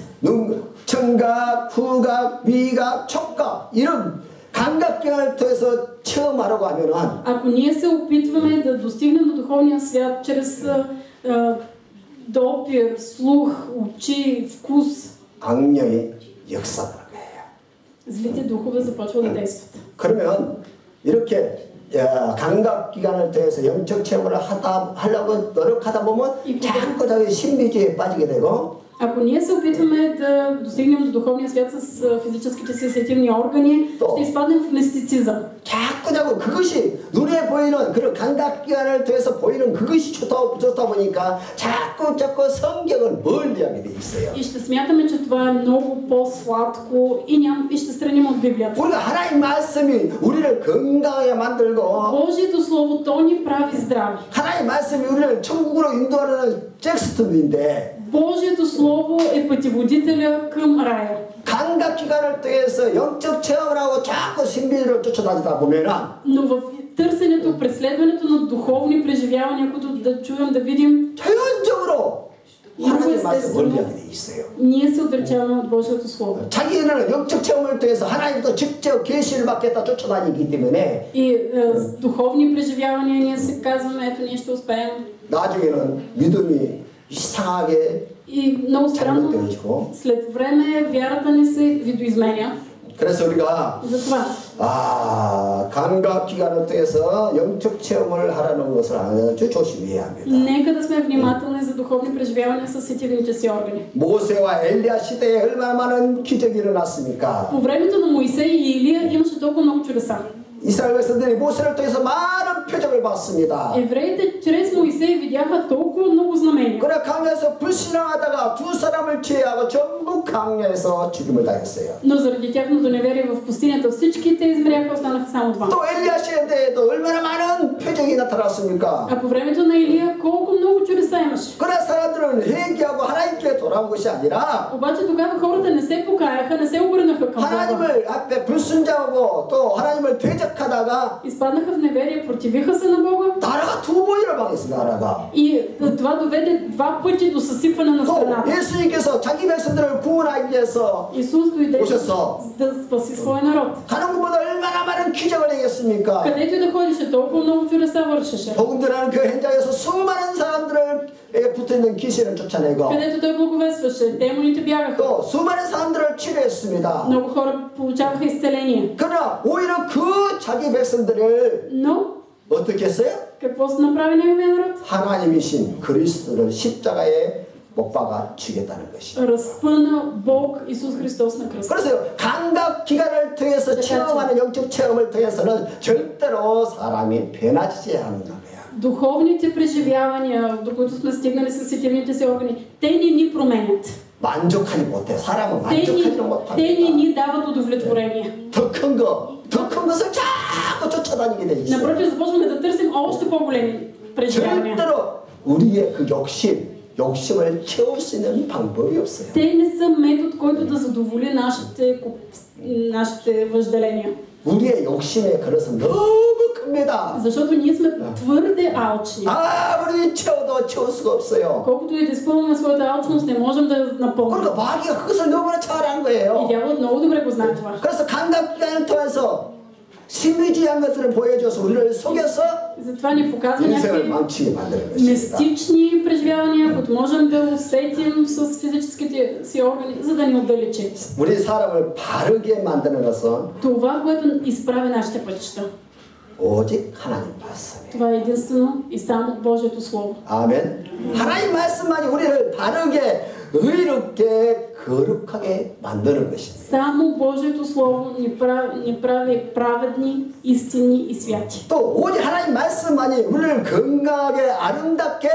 청각, 후각, 미각, 촉각 이런 감각기관을 통해서 체험하려고 하면은 Ако ние се опитваме да достигнем до духовния свят чрез допир, слух, очи, вкус, 악령이 역사하는 거예요. злите духове започват да действат. 그러면 이렇게 감각기관을 통해서 영적 체험을 하려고 노력하다 보면 자꾸 신비주의에 빠지게 되고 Ако ние се опитваме да достигнем до духовния свят с физическите си сетивни органи, ще изпаднем в мистицизъм. 자꾸 그것이 눈에 보이는 그런 감각기관을 통해서 보이는 그것이 좋다 보니까 자꾸 성경을 멀리하게 돼 있어요. И ще смятаме, че това е много по-сладко и ще страним от Библията. 우리가 하나님 말씀이 우리를 건강하게 만들고 Божието слово то ни прави здрави. 하나님 말씀이 우리를 천국으로 인도하는 잭스톤인데 Божието слово е пътеводителя към рая. 감각기관을 통해서 영적 체험을 하고 자꾸 신비를 쫓아다니다 보면은 Но в търсенето, преследването на духовни преживявания, които да чуем, да видим, 자연적으로 하나님 말씀 멀리하게 돼 있어요. ние се отречаваме от Божието слово. 자기는 영적 체험을 통해서 하나님도 직접 계시를 받겠다 쫓아다니기 때문에 И с духовни преживявания ние се казваме, ето ние ще успеем. 나중에는 믿음이 이상하게 И много странно, след време вярата ни се видоизменя. 그래서 우리가 Затова, 감각 기관을 통해서 영적 체험을 하라는 것을 아주 조심해야 합니다. нека да сме внимателни за духовни преживявания с сетивните си органи. 모세와 엘리야 시대에 얼마나 많은 기적이 일어났습니까? По времето на Моисей и Илия имаше толкова много чудеса. 이스라엘 백성들이 모세를 통해서 많은 표적을 봤습니다. Евреите чрез Моисей видяха толкова много знамения. 그러나 강야에서 불신앙하다가 두 사람을 제외하고 전부 강야에서 죽임을 당했어요. Но заради тяхното неверие в пустинята всички те измряха, останаха само два. 또 엘리야 시대에도 얼마나 많은 표적이 на타났습니까? А по времето на Илия колко много чудеса имаше. 그러나 사람들은 회개하고 하나님께 돌아온 것이 아니라 Обаче тогава хората не се покаяха, не се обърнаха към Бога. 하나님을 앞에 불순종하고 또 하나님을 대적하다가 Изпаднаха в неверие, противиха се на Бога. 나라가 두 번이나 망했어. 나라가. И това доведе два пъти до съсипване на 또 страната. 예수님께서 자기 백성들을 구원하기 위해서 Исус дойде 오셔서 да спаси своя народ. 가는 곳마다 얼마나 많은 기적을 행했습니까? Където и да ходише, толкова много чудеса вършеше. 복음 전하는 그 현장에서 수많은 사람들에게 붙어있는 귀신을 쫓아내고 Където той благовестваше, демоните бягаха. 또 수많은 사람들을 치료했습니다. Много хора получаваха изцеление. 그러나 오히려 그 자기 백성들을 Но 어떻게 했어요? какво се направи неговия народ? 하나님이신 그리스도를 십자가에 못 박아 죽였다는 것이. Разпъна Бог Исус Христос на кръста. 그래서 감각 기관을 통해서 체험하는 영적 체험을 통해서는 절대로 사람이 변하지 않는 거야. Духовните преживявания, до които сме стигнали с сетивните си органи, те не ни променят. 만족하지 못해. 사람은 Те 만족하지 не 못합니다. ни дават удовлетворение. 더 큰 것을 자꾸 쫓아다니게 돼 있어요. Напротив, започваме да търсим още по-големи преживявания. 절대로 우리의 그 욕심을 채울 수 있는 방법이 없어요. Те не са метод, който да задоволи нашите въжделения. 우리의 욕심의 그릇은 너무 큽니다. Защото ние сме твърде алчни. 아무리 채워도 채울 수가 없어요. Колкото и да изпълним своята алчност, не можем да я напълним. 그러니까 마귀가 그것을 너무나 잘한 거예요. И дяволът много добре го знае това. 그래서 감각기관을 통해서 신비주의한 것들을 보여줘서 우리를 속여서 Затова ни показва 인생을 някакви 망치게 만드는 것입니다. мистични преживявания, които можем да усетим с физическите си органи, за да ни отдалечи. 우리 사람을 바르게 만드는 것은 Това, което изправи нашите пътища, 오직 하나님 말씀이에요. това е единствено и само Божието Слово. 아멘. 하나님 말씀만이 우리를 바르게, 의롭게, 거룩하게 만드는 것입니다. Само Божието Слово ни прави праведни, истинни и святи. 또 오직 하나님 말씀만이 우리를 건강하게, 아름답게,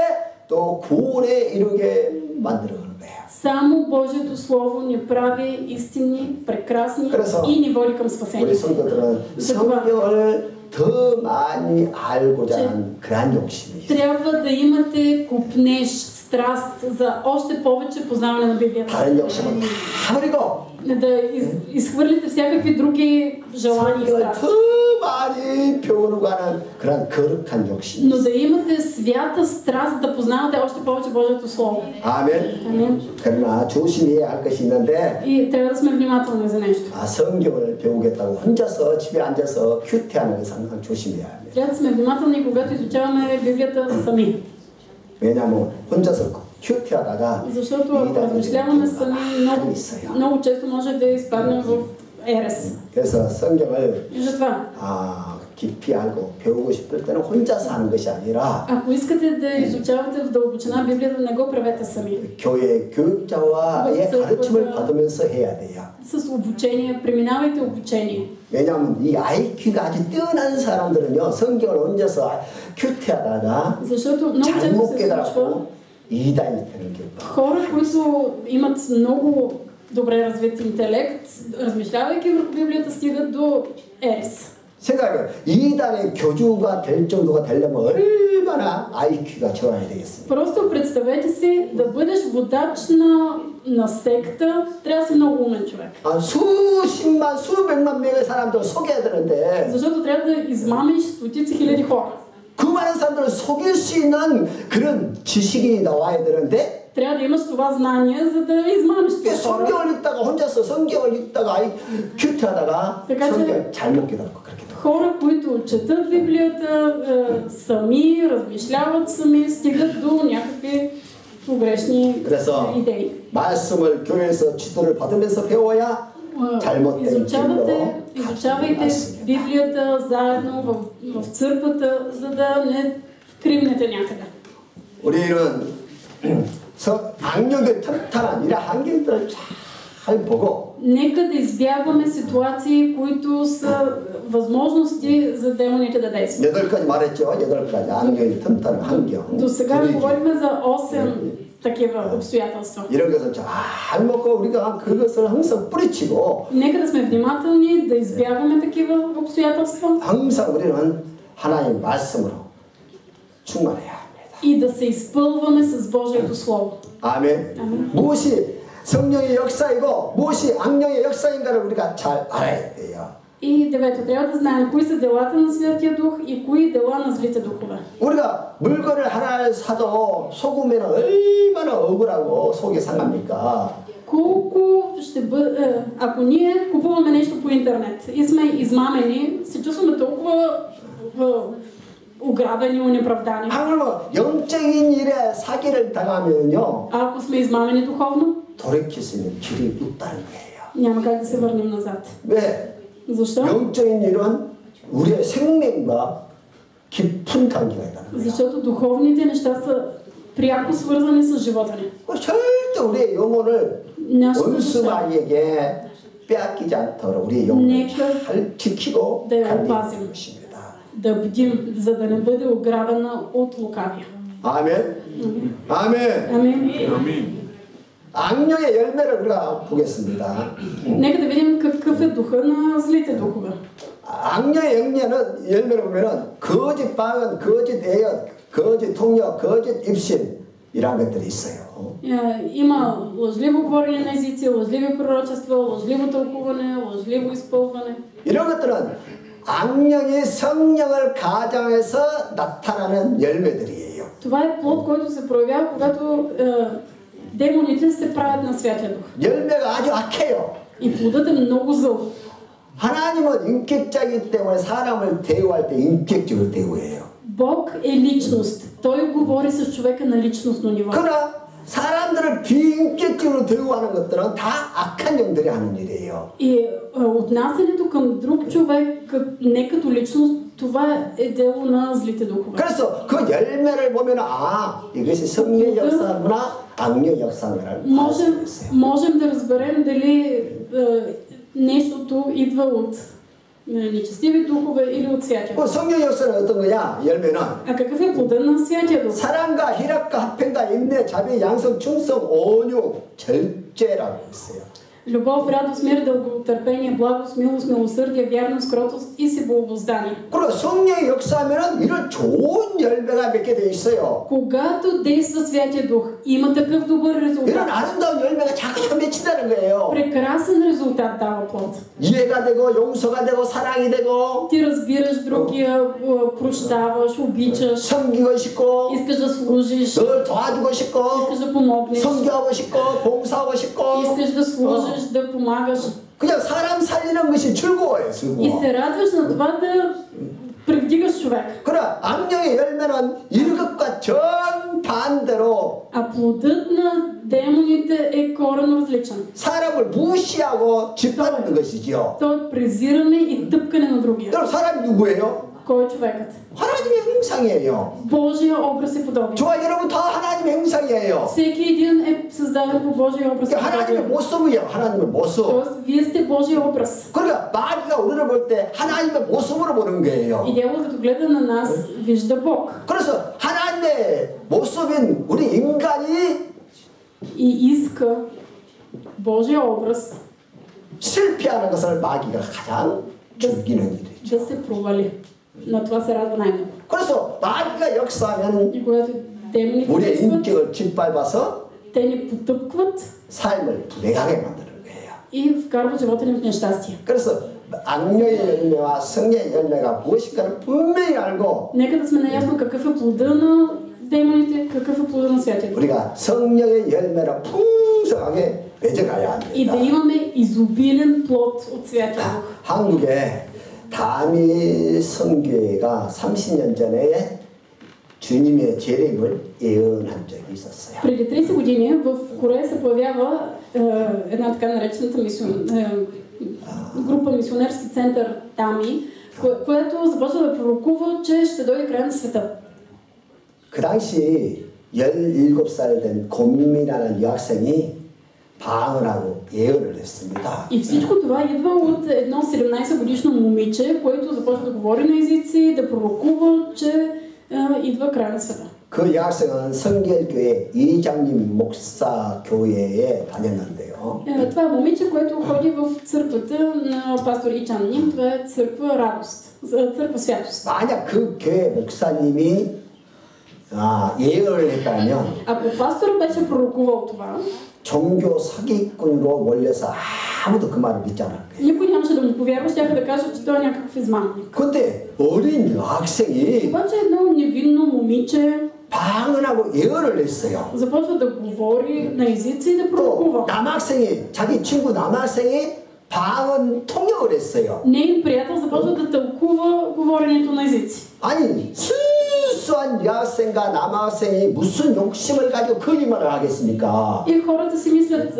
또 구원에 이르게 만들어가는 거예요. Само Божието Слово ни прави истинни, прекрасни 그래서 и ни води към 우리 спасение. 성도들은 성경을 더 많이 알고자 하는 그러한 욕심이 있어요. Трябва да имате купнеж, страст за още повече познаване на Библията. 다른 욕심은 다 버리고 Да изхвърлите всякакви други желания и 성경을 страсти. 더 많이 배우려고 하는 그런 거룩한 욕심이 Но 있어요. да имате свята страст да познавате още повече Божието Слово. 아멘. Амин. 그러나 조심해야 할 것이 있는데 И трябва да сме внимателни за нещо. 성경을 배우겠다고 혼자서 집에 앉아서 큐티하는 것은 항상 조심해야 합니다. Трябва да сме внимателни, когато изучаваме Библията сами. 왜냐하면 혼자서 큐티하다가 Защото ако размишляваме сами, много често може да изпаднем в ерес. 그래서 성경을 И затова, 깊이 알고 배우고 싶을 때는 혼자서 하는 것이 아니라 ако искате да изучавате в дълбочина Библията, не го правете сами. 교회 교육자와의 가르침을 받으면서 해야 돼요. С обучение, преминавайте обучение. 왜냐하면 이 IQ가 아주 뛰어난 사람들은요 성경을 얹어서 큐티하다가 Защото много често 잘못 се случва 깨달았고 이단이 되는 경우. хора, които имат много добре развит интелект, размишлявайки върху Библията, стигат до ерес. 생각해요. 이단의 교주가 될 정도가 되려면 얼마나 IQ가 좋아야 되겠습니까? Просто представете си да бъдеш водач на секта, трябва да си много умен човек. 수십만, 수백만 명의 사람들을 속여야 되는데 Защото трябва да измамиш стотици хиляди хора. 그 많은 사람들을 속일 수 있는 그런 지식이 나와야 되는데 Трябва да имаш това знание, за да измамиш тези хора. 성경을 읽다가 혼자서 성경을 읽다가 큐티하다가 성경 잘못 깨닫고 그렇게 돼요. Хора, които четат Библията, сами, размишляват сами, стигат до някакви погрешни 그래서 идеи. 말씀을 교회에서 지도를 받으면서 배워야 изучавайте Библията заедно в църквата, за да не кривнете някъде. 우리는 악령의 튼튼한 이런 환경들을 잘 보고 Нека да избягваме ситуации, които са възможности за демоните да действат. 8가지 말했죠. 8가지 악령이 튼튼한 환경. До сега говорихме за 8 такива обстоятелства. 이런 것을 잘 먹고 우리가 그것을 항상 뿌리치고 Нека да сме внимателни, да избягваме такива обстоятелства 항상 우리는 하나님 말씀으로 충만해야 합니다. и да се изпълваме с Божието Слово. 아멘. 무엇이 성령의 역사이고 무엇이 악령의 역사인가를 우리가 잘 알아야 돼요. И девето, трябва да знаем кои са делата на Святия Дух и кои дела на злите духове. 우리가 물건을 하나를 사도 속으면 얼마나 억울하고 속이 상합니까? Колко ще бъде, ако ние купуваме нещо по интернет и сме измамени, се чувстваме толкова ограбени, унеправдани. 하물며 영적인 일에 사기를 당하면요. А ако сме измамени духовно, 돌이킬 수 있는 길이 없다는 거예요. няма как да се върнем назад. 왜? Защо? 영적인 일은 우리의 생명과 깊은 관계가 있다는 거예요. Защото духовните неща са пряко свързани с живота ни. 절대 우리의 영혼을 원수마귀에게 빼앗기지 않도록 우리의 영혼을 잘 지키고 관리하는 것입니다. Да бдим, за да не бъде ограбена от лукавия. 아멘. 아멘. Амин. 악령의 열매를 우리가 보겠습니다. Нека да видим какъв е духа на злите духове. 악령의 열매를 보면은 거짓 방언, 거짓 예언, 거짓 통역, 거짓 입신이라는 것들이 있어요. Има лъжливо говорене на езици, лъжливи пророчества, лъжливо тълкуване, лъжливо изпълване. 이런 것들은 악령이 성령을 가장해서 나타나는 열매들이에요. Това е плод, който се проявява, когато демоните се правят на Святия Дух. 열매가 아주 악해요. И плодът е много зъл. 하나님은 인격자이기 때문에 사람을 대우할 때 인격적으로 대우해요. Бог е личност. Той говори с човека на личностно ниво. 그러나 사람들을 비인격적으로 대우하는 것들은 다 악한 영들이 하는 일이에요. И отнасянето към друг човек не като личност, това е дело на злите духове. 그래서 그 열매를 보면 이것이 성령의 역사구나 악령의 역사구나를 알 수 있어요. Можем да разберем дали нещото идва от нечестиви духове или от Святия Дух. 성령 역사는 어떤 거냐? 열매는 А какъв е плодът на Святия Дух? 사랑과 희락과 화평과 인내, 자비, 양성, 충성, 온유, 절제라고 있어요. Любов, радост, мир, дълготърпение, благост, милост, милосърдие, вярност, кротост и себеобуздание. 그리고 성령의 역사하면은 이런 좋은 열매가 맺게 돼 있어요. Когато действа Святия Дух, има такъв добър резултат. 이런 아름다운 열매가 자꾸 맺힌다는 거예요. Прекрасен резултат дава плод. 이해가 되고 용서가 되고 사랑이 되고 Ти разбираш другия, прощаваш, обичаш, 섬기고 싶고 искаш да служиш, 널 도와주고 싶고 искаш да помогнеш, 섬기고 싶고 봉사하고 싶고 искаш да служиш, да помагаш. 그냥 사람 살리는 것이 즐거워요. И 즐거워. се радваш на това да превдигаш човек. 그러나 악령의 열매는 이것과 정반대로 А плодът на демоните е коренно различен. 사람을 무시하고 짓밟는 것이지요. То е презиране и тъпкане на другия. 여러분 사람이 누구예요? Кой е човекът? 하나님의 형상이에요. Божия образ и подобие. 저와 여러분 다 하나님의 형상이에요. Всеки един е създаден по Божия образ и 하나님의 подобие. 모습이에요. 하나님의 모습. Тоест, вие сте Божия образ. 그러니까 마귀가 우리를 볼 때 하나님의 모습으로 보는 거예요. И дявол като гледа на нас, вижда Бог. 그래서 하나님의 모습인 우리 인간이 И иска Божия образ 실패하는 것을 마귀가 가장 즐기는 일이죠. да се провали. На това се радва най-много. 그래서 마귀가 역사하면 И когато демоните 우리의 действат, 인격을 짓밟아서 те ни потъпкват 삶을 불행하게 만드는 거예요. и вкарват живота ни в нещастие. 그래서 악령의 열매와 성령의 열매가 무엇인가를 분명히 알고 Нека да сме наясно какъв е плода на демоните, какъв е плода на Святия Дух. 우리가 성령의 열매를 풍성하게 맺어가야 И да 합니다. имаме изобилен плод от Святия Дух. 한국에 다미 선교회가 30년 전에 주님의 재림을 예언한 적이 있었어요. Преди 30 години в Корея се появява една така наречената група мисионерски център Тами, което започва да пророкува, че ще дойде край на света. 그 당시 17살 된 곰미라는 여학생이 방언을 하고 예언을 했습니다. И всичко това идва от едно 17 годишно момиче, което започва да говори на езици, да пророкува, че идва край на света. 그 여학생은 성결교회 이장님 목사 교회에 다녔는데요. Това е момиче, което ходи в църквата на пастор Ичан Ним. Това е църква радост, църква святост. 만약 그 교회 목사님이 예언을 했다면 Ако пастор беше пророкувал това, 종교 사기꾼으로 몰려서 아무도 그 말을 믿지 않을 거예요. никой нямаше да му повярва, щяха да кажат, че той е някакъв измамник. 근데 어린 여학생이 Обаче едно невинно момиче 방언하고 예언을 했어요. започва да говори на езици и да пророкува. 또 남학생이 자기 친구 남학생이 방언 통역을 했어요. Нейн приятел започва да тълкува говоренето на езици. 아니 순수한 여학생과 남학생이 무슨 욕심을 가지고 거짓말을 하겠습니까? И хората си мислят,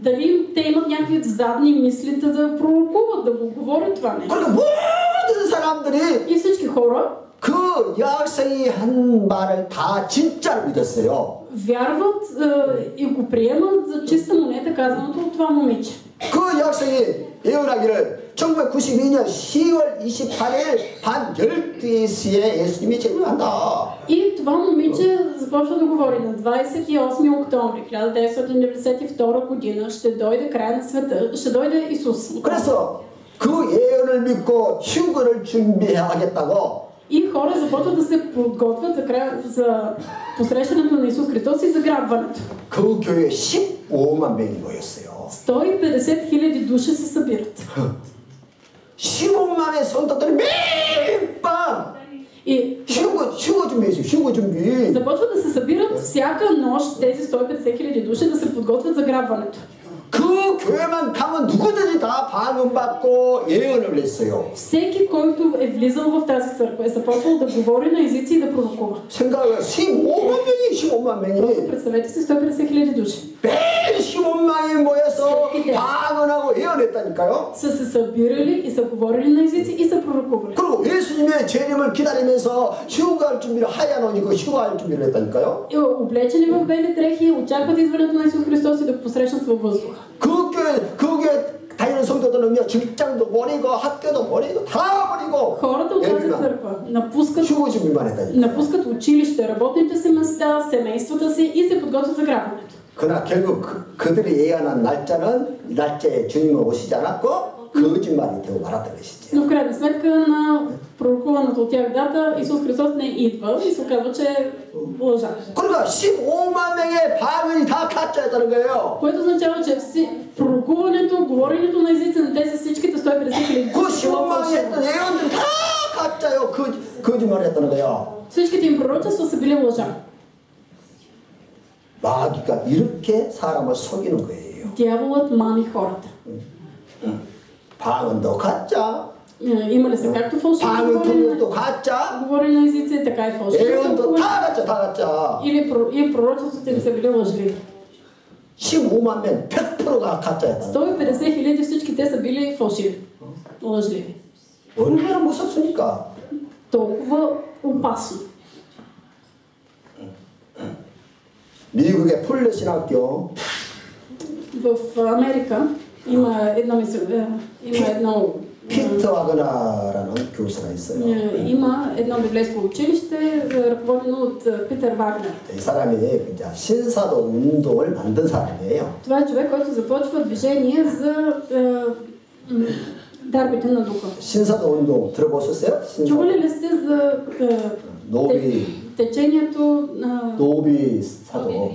дали те имат някакви задни мисли да пророкуват, да го говорят това нещо. 그러니까 모든 사람들이 И всички хора 그 여학생이 한 말을 다 진짜로 믿었어요. вярват и го приемат за чиста монета казаното от това момиче. 그 여학생이 예언하기를 1992년 10월 28일 밤 12시에 예수님이 재림한다. И това момиче започва да говори на 28 октомври 1992 година ще дойде края на света, ще дойде Исус. 그래서 그 예언을 믿고 휴거를 준비하겠다고 И хора започват да се подготвят за посрещането на Исус Христос и заграбването. 그 교회에 15만 명이 모였어요. 150 000 души се събират. 15만의 성도들이 매일 밤 И 휴거 준비했어요. 휴거 준비. започват да се събират всяка нощ тези 150 000 души да се подготвят за грабването. 그 교회만 가면 누구든지 다 방언받고 예언을 했어요. Всеки, който е влизал в тази църква, е започвал да говори на езици и да пророкува. 생각해 15만 명이 15만 명이 Представете си 150 000 души. 매일 15만이 모여서 방언하고 예언했다니까요. Са се събирали и са говорили на езици и са пророкували. 그리고 예수님의 재림을 기다리면서 휴가할 준비를 하얀 옷 휴가할 준비를 했다니까요. И облечени в бели дрехи, очакват идването на Исус Христос и да посрещнат във въздуха. 그 교회 다니는 성도들은요 직장도 버리고 학교도 버리고 다 버리고 Хората от тази църква 휴거 준비만 했다니까. напускат училище, работните си места, семействата си и се подготвят за грабването. 그러나 결국 그들이 예언한 날짜는 이 날짜에 주님은 오시지 않았고 거짓말이 되고 말았던 것이죠. Но в крайна сметка на пророкуваната от тях дата Исус Христос не идва и се оказва, че е лъжа. 그러니까 15만 명의 방언이 다 가짜였다는 거예요. Което означава, че пророкуването, говоренето на езици на тези всичките 150 000 그 15만이 했던 예언들이 다 가짜요. 거짓말했다는 거예요. Всичките им пророчества са били лъжа. 마귀가 이렇게 사람을 속이는 거예요. Дяволът мами хората. 방언도 가짜, Има ли се както фалшиво 방언통역도 가짜, говори на езици, така и фалшиво 예언도 다 가짜, 다 가짜. Или пророчествата им са били лъжливи. 15만 명 100%가 가짜였다. 150 000 всички те са били фалшиви, лъжливи. 얼마나 무섭습니까? Толкова опасно. 미국의 풀러 신학교 В Америка има едно 피터 와그나라는 교수가 있어요. има едно библейско училище, ръководено от Питер Вагнер. 이 사람이 이제 신사도 운동을 만든 사람이에요. Това е човек, който започва движение за дарбите на духа. 신사도 운동 들어보셨어요? Чували ли сте за течението на 노비 사도?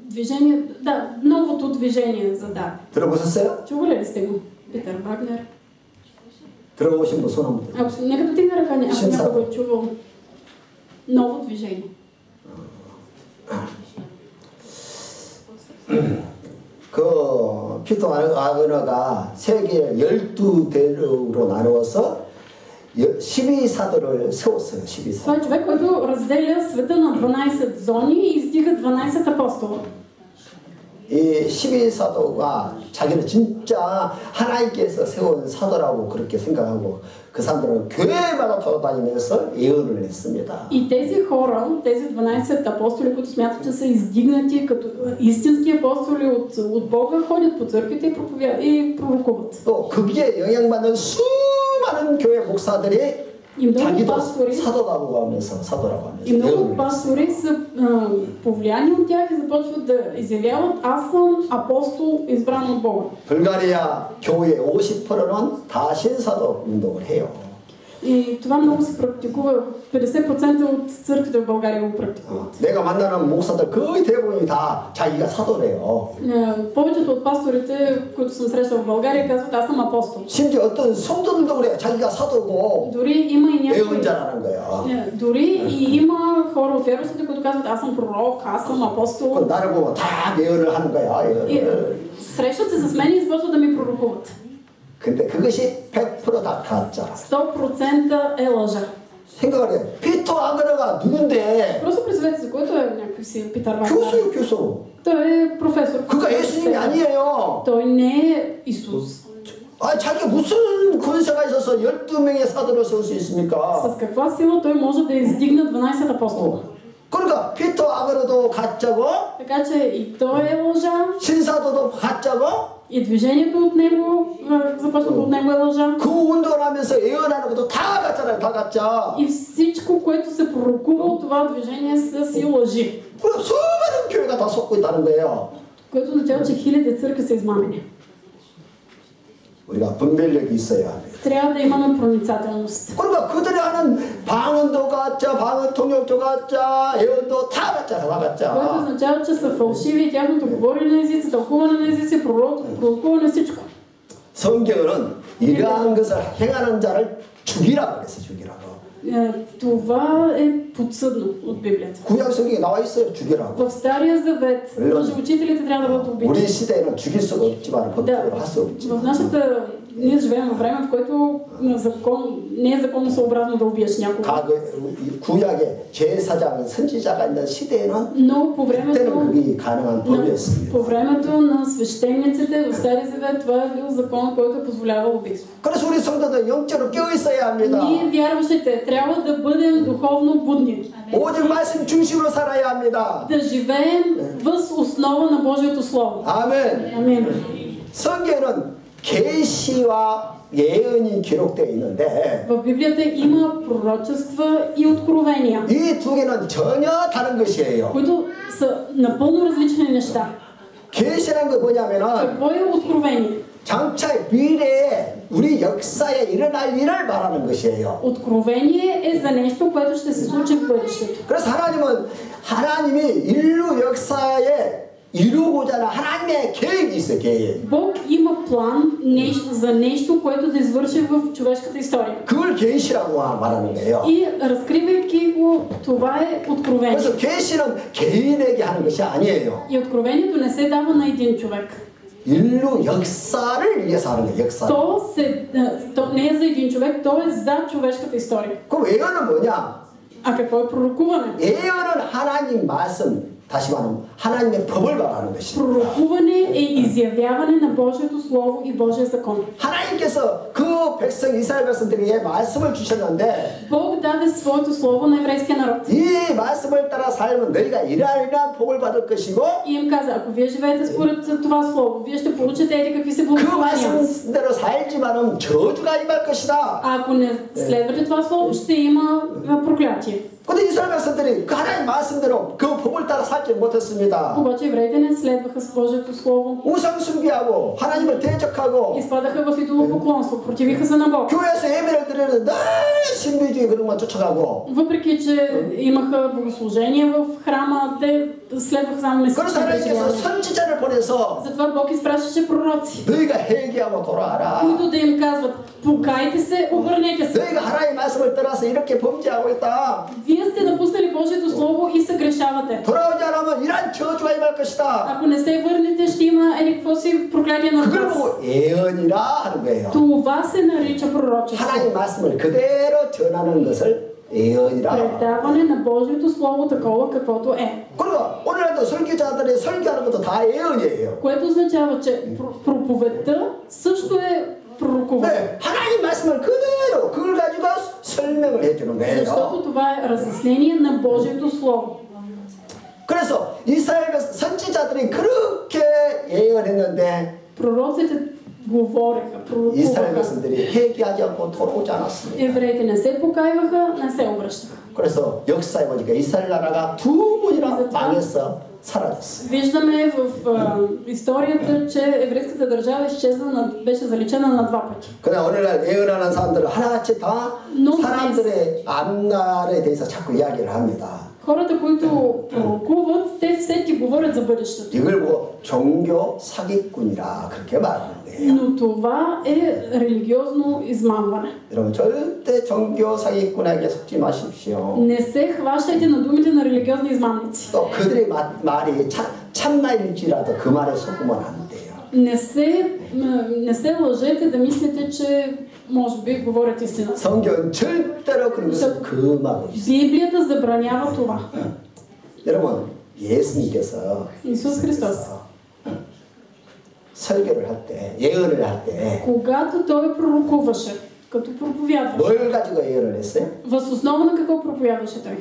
движение, да, новото движение за дарби. 들어보셨어요? Чували ли сте го? Питер Вагнер. 들어보신 분 손 한번 들어. Нека да тигна ръка, ако някой го е чувал. Ново движение. 그 피터 와그너가 세계 12대륙으로 나누어서 12사도를 세웠어요. 12사도. Това е човек, който разделя света на 12 зони и издига 12 апостола. 이 12사도가 자기는 진짜 하나님께서 세운 사도라고 그렇게 생각하고 그 사람들은 교회마다 돌아다니면서 예언을 했습니다. И тези хора, тези 12 апостоли, които смятат, че са издигнати като истински апостоли от Бога, ходят по църквите и пророкуват. 또 거기에 영향받는 수많은 교회 목사들이 자기도 사도라고 하면서 И много пастори са повлияни от тях и започват да изявяват: аз съм апостол, избран от Бога. 불가리아 교회의 50%는 다 신사도 운동을 해요. И това много се практикува. 50% от църквите в България го практикуват. 내가 만나는 목사들 거의 대부분이 다 자기가 사도래요. повечето от пасторите, които съм срещал в България, казват: аз съм апостол. 심지어 어떤 성도들도 그래요. 자기가 사도고 дори има и някои 예언자라는 거야. дори и има хора от вярващите, които казват: аз съм пророк, аз съм апостол. 나를 보고 다 예언을 하는 거야. 예언을. срещат се с мен и започват да ми пророкуват. 근데 그것이 100% 다 가짜. 100% е лъжа. 생각을 해. 피터 아그너가 누군데? Просто представете си, който е някакъв си Питър Вагнер. 교수요, 교수. Той е професор. 그가 예수님이 아니에요. той не е Исус. 아, 자기가 무슨 권세가 있어서 12명의 사도를 세울 수 있습니까? С каква сила той може да издигне 12 апостола? 그러니까 피터 아그너도 가짜고, така че и той е лъжа. 신사도도 가짜고, и движението от него, започнато от него е лъжа. 그 운동을 하면서 예언하는 것도 다 가짜라요, 다 가짜. и всичко, което се пророкува от това движение, са си лъжи. 그럼 수많은 교회가 다 속고 있다는 거예요. което означава, че хиляди църкви са измамени. 우리가 분별력이 있어야 합니다. трябва да имаме проницателност. 그러니까 그들이 하는 방언도 가짜, 방언 통역도 가짜, 예언도 다 가짜, 다 가짜. което означава, че са фалшиви, тяхното говорене на езици, тълкуване на езици, пророкуване, всичко. 성경은 이러한 것을 행하는 자를 죽이라고 그랬어, 죽이라고. това е подсъдно от Библията. 구약 성경에 나와 있어요, 죽이라고. В Стария завет лъжеучителите трябва да бъдат убити. 우리 시대에는 죽일 수가 없지만 법적으로 할 수 없지만. В нашата ние живеем във време, в което не е законосъобразно да убиеш някого. 구약에 제사장, 선지자가 있는 시대에는 Но по времето 그게 가능한 법이었습니다. по времето на свещениците в Стария завет това е бил закон, който е позволявал убийство. 그래서 우리 성도들 영적으로 깨어 있어야 합니다. Ние вярващите трябва да бъдем духовно будни. 오직 말씀 중심으로 살아야 합니다. Да живеем въз основа на Божието слово. 아멘. Амин. 성경에는 계시와 예언이 기록되어 있는데 в Библията има пророчества и откровения. 이 두 개는 전혀 다른 것이에요. които са напълно различни неща. 계시라는 거 뭐냐면은 какво е откровение? 장차 미래에 우리 역사에 일어날 일을 말하는 것이에요. Откровение е за нещо, което ще се случи в бъдещето. 그래서 하나님이 인류 역사에 이루고자 하는 하나님의 계획이 있어요, 계획. Бог има план за нещо, което да извърши в човешката история. 그걸 계시라고 말하는 거예요. И разкривайки го, това е откровение. 그래서 계시는 개인에게 하는 것이 아니에요. И откровението не се дава на един човек. 인류 역사를 위해서 하는 거예요, 역사. То не е за един човек, то е за човешката история. 그럼 예언은 뭐냐? А какво е пророкуване? 예언은 하나님 말씀, 다시 말하면 하나님의 법을 말하는 것이다. Пророкуване е изявяване на Божието слово и Божия закон. 하나님께서 그 백성 이스라엘 백성들에게 말씀을 주셨는데 Бог даде своето слово на еврейския народ. 이 말씀을 따라 살면 너희가 이러한 복을 받을 것이고 И им каза: ако вие живеете според това слово, вие ще получите еди какви се 그 благословения. 말씀대로 살지만은 저주가 임할 것이다. А ако не следвате това слово, ще има проклятие. 근데 이스라엘 백성들이 그 하나님 말씀대로 그 법을 따라 살지 못했습니다. обаче евреите не следваха с Божието слово. 우상 숭배하고 하나님을 대적하고 изпадаха в идолопоклонство, противиха се на Бог. 교회에서 예배를 드리는 늘 신비주의 그런 것만 쫓아가고. въпреки че имаха богослужения в храма, те следваха само 그래서 месечните 하나님께서 ритуали. 선지자를 보내서 затова Бог изпращаше пророци, 너희가 회개하고 돌아와라. които да им казват: покайте се, обърнете се. 너희가 하나님 말씀을 떠나서 이렇게 범죄하고 있다. Вие сте напуснали Божието слово и се грешавате. 돌아오지 않으면 이런 저주가 임할 것이다. ако не се върнете, ще има какво си проклятие на 그걸 вас. 보고 예언이라 하는 거예요. това се нарича пророчество. 하나님 말씀을 그대로 전하는 것을 예언이라. предаване на Божието Слово такова каквото е. 그러니까 오늘날도 설교자들이 설교하는 것도 다 예언이에요. Което означава, че проповедта също е пророкуване. 네, 하나님 말씀을 그대로 그걸 가지고 설명을 해주는 거예요. Защото това е разяснение на Божието Слово. 그래서 이스라엘 선지자들이 그렇게 예언했는데 Пророците говореха, 이스라엘 пророкуваха. 백성들이 회개하지 않고 돌아오지 않았습니다. Евреите не се покайваха, не се обръщаха. 그래서 역사에 보니까 이스라엘 나라가 두 번이나 망해서 사라졌어요. Виждаме в историята, че еврейската държава беше заличена на два пъти. 그러나 오늘날 예언하는 사람들은 하나같이 다 사람들의 앞날에 대해서 자꾸 이야기를 합니다. Хората, които пророкуват, те всеки говорят за бъдещето. 이걸 보고 종교 사기꾼이라 그렇게 말하는 거예요. Но това е религиозно измамване. 여러분 절대 종교 사기꾼에게 속지 마십시오. Не се хващайте на думите на религиозни измамници. 또 그들의 말이 참말일지라도 그 말에 속으면 안 돼요. Не се лъжете да мислите, че може би говорят истина. 성경은 절대로 그런 것을 금하고 있어요. Библията забранява това. 여러분 예수님께서 Исус Христос, 설교를 할 때, 예언을 할 때, когато той пророкуваше, като проповядваше, 뭘 가지고 예언을 했어요? въз основа на какво проповядваше той?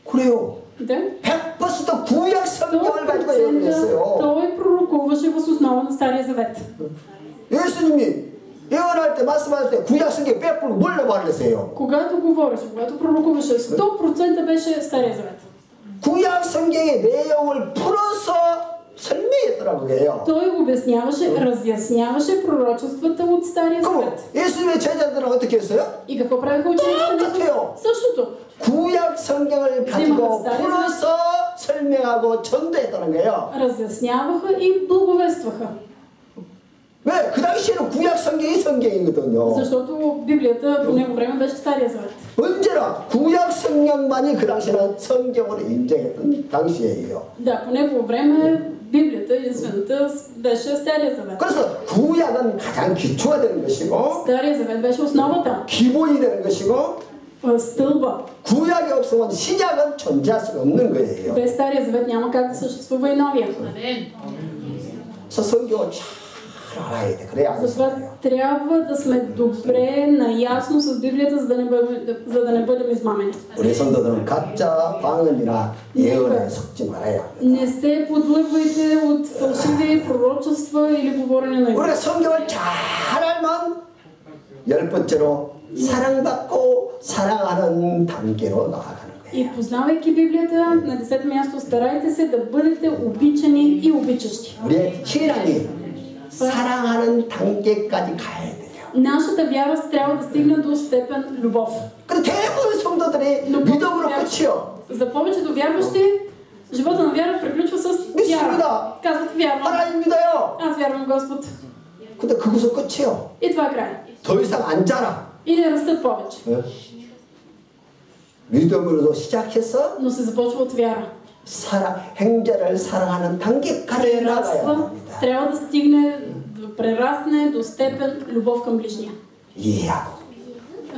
그래요. Да? 100% 구약 성경을 가지고 예언을 100% 했어요. той пророкуваше въз основа на Стария Завет. 예수님이 예언할 때, 말씀할 때 구약 성경 100% 뭘로 말했어요? Когато говореше, когато пророкуваше, 100% беше Стария Завет. 구약 성경의 내용을 풀어서 설명했더라고요. Той обясняваше, разясняваше пророчествата от Стария 그럼 Завет. 예수님의 제자들은 어떻게 했어요? И какво правиха учениците на Исус? същото. 구약 성경을 가지고 풀어서 설명하고 전도했다는 거예요. разясняваха и благовестваха. 왜? 그 당시에는 구약 성경이 성경이거든요. Защото Библията по него време беше Стария Завет. 언제나 구약 성경만이 그 당시에는 성경으로 인정했던 당시예요. Да, по негово време Библията, единствената, беше Стария Завет. 그래서 구약은 가장 기초가 되는 것이고 Стария Завет беше основата, 기본이 되는 것이고 стълба. 구약이 없으면 신약은 존재할 수가 없는 거예요. Без Стария Завет няма как да съществува и новия. 그래서 성경을 잘 알아야 돼. 그래야 안 Затова 돼요. трябва да сме добре наясно с Библията, за да не бъдем измамени. 우리 성도들은 가짜 방언이나 예언에 속지 말아야 합니다. Не се подлъгвайте от фалшиви пророчества или говорене на език. 우리가 성경을 잘 알면 열 번째로 사랑받고 사랑하는 단계로 나아가는 거예요. И познавайки Библията, на 10 място старайте се да бъдете обичани и обичащи. 우리의 신앙이 사랑하는 단계까지 가야 돼요. Нашата вяра трябва да стигне до степен любов. 근데 대부분 성도들이 믿음으로 끝이요. За повечето вярващи, живота на вяра приключва с вяра. 믿습니다. Казват вярвам. 하나님 믿어요. Аз вярвам в Господ. 근데 거기서 끝이요. И това е край. 더 이상 안 자라. И не растат повече. 믿음으로도 시작해서 Но се започва от вяра. 행자를 사랑하는 단계까지 나가야 Прераства, 합니다. трябва да стигне, да прерасне до степен любов към ближния. 이해하고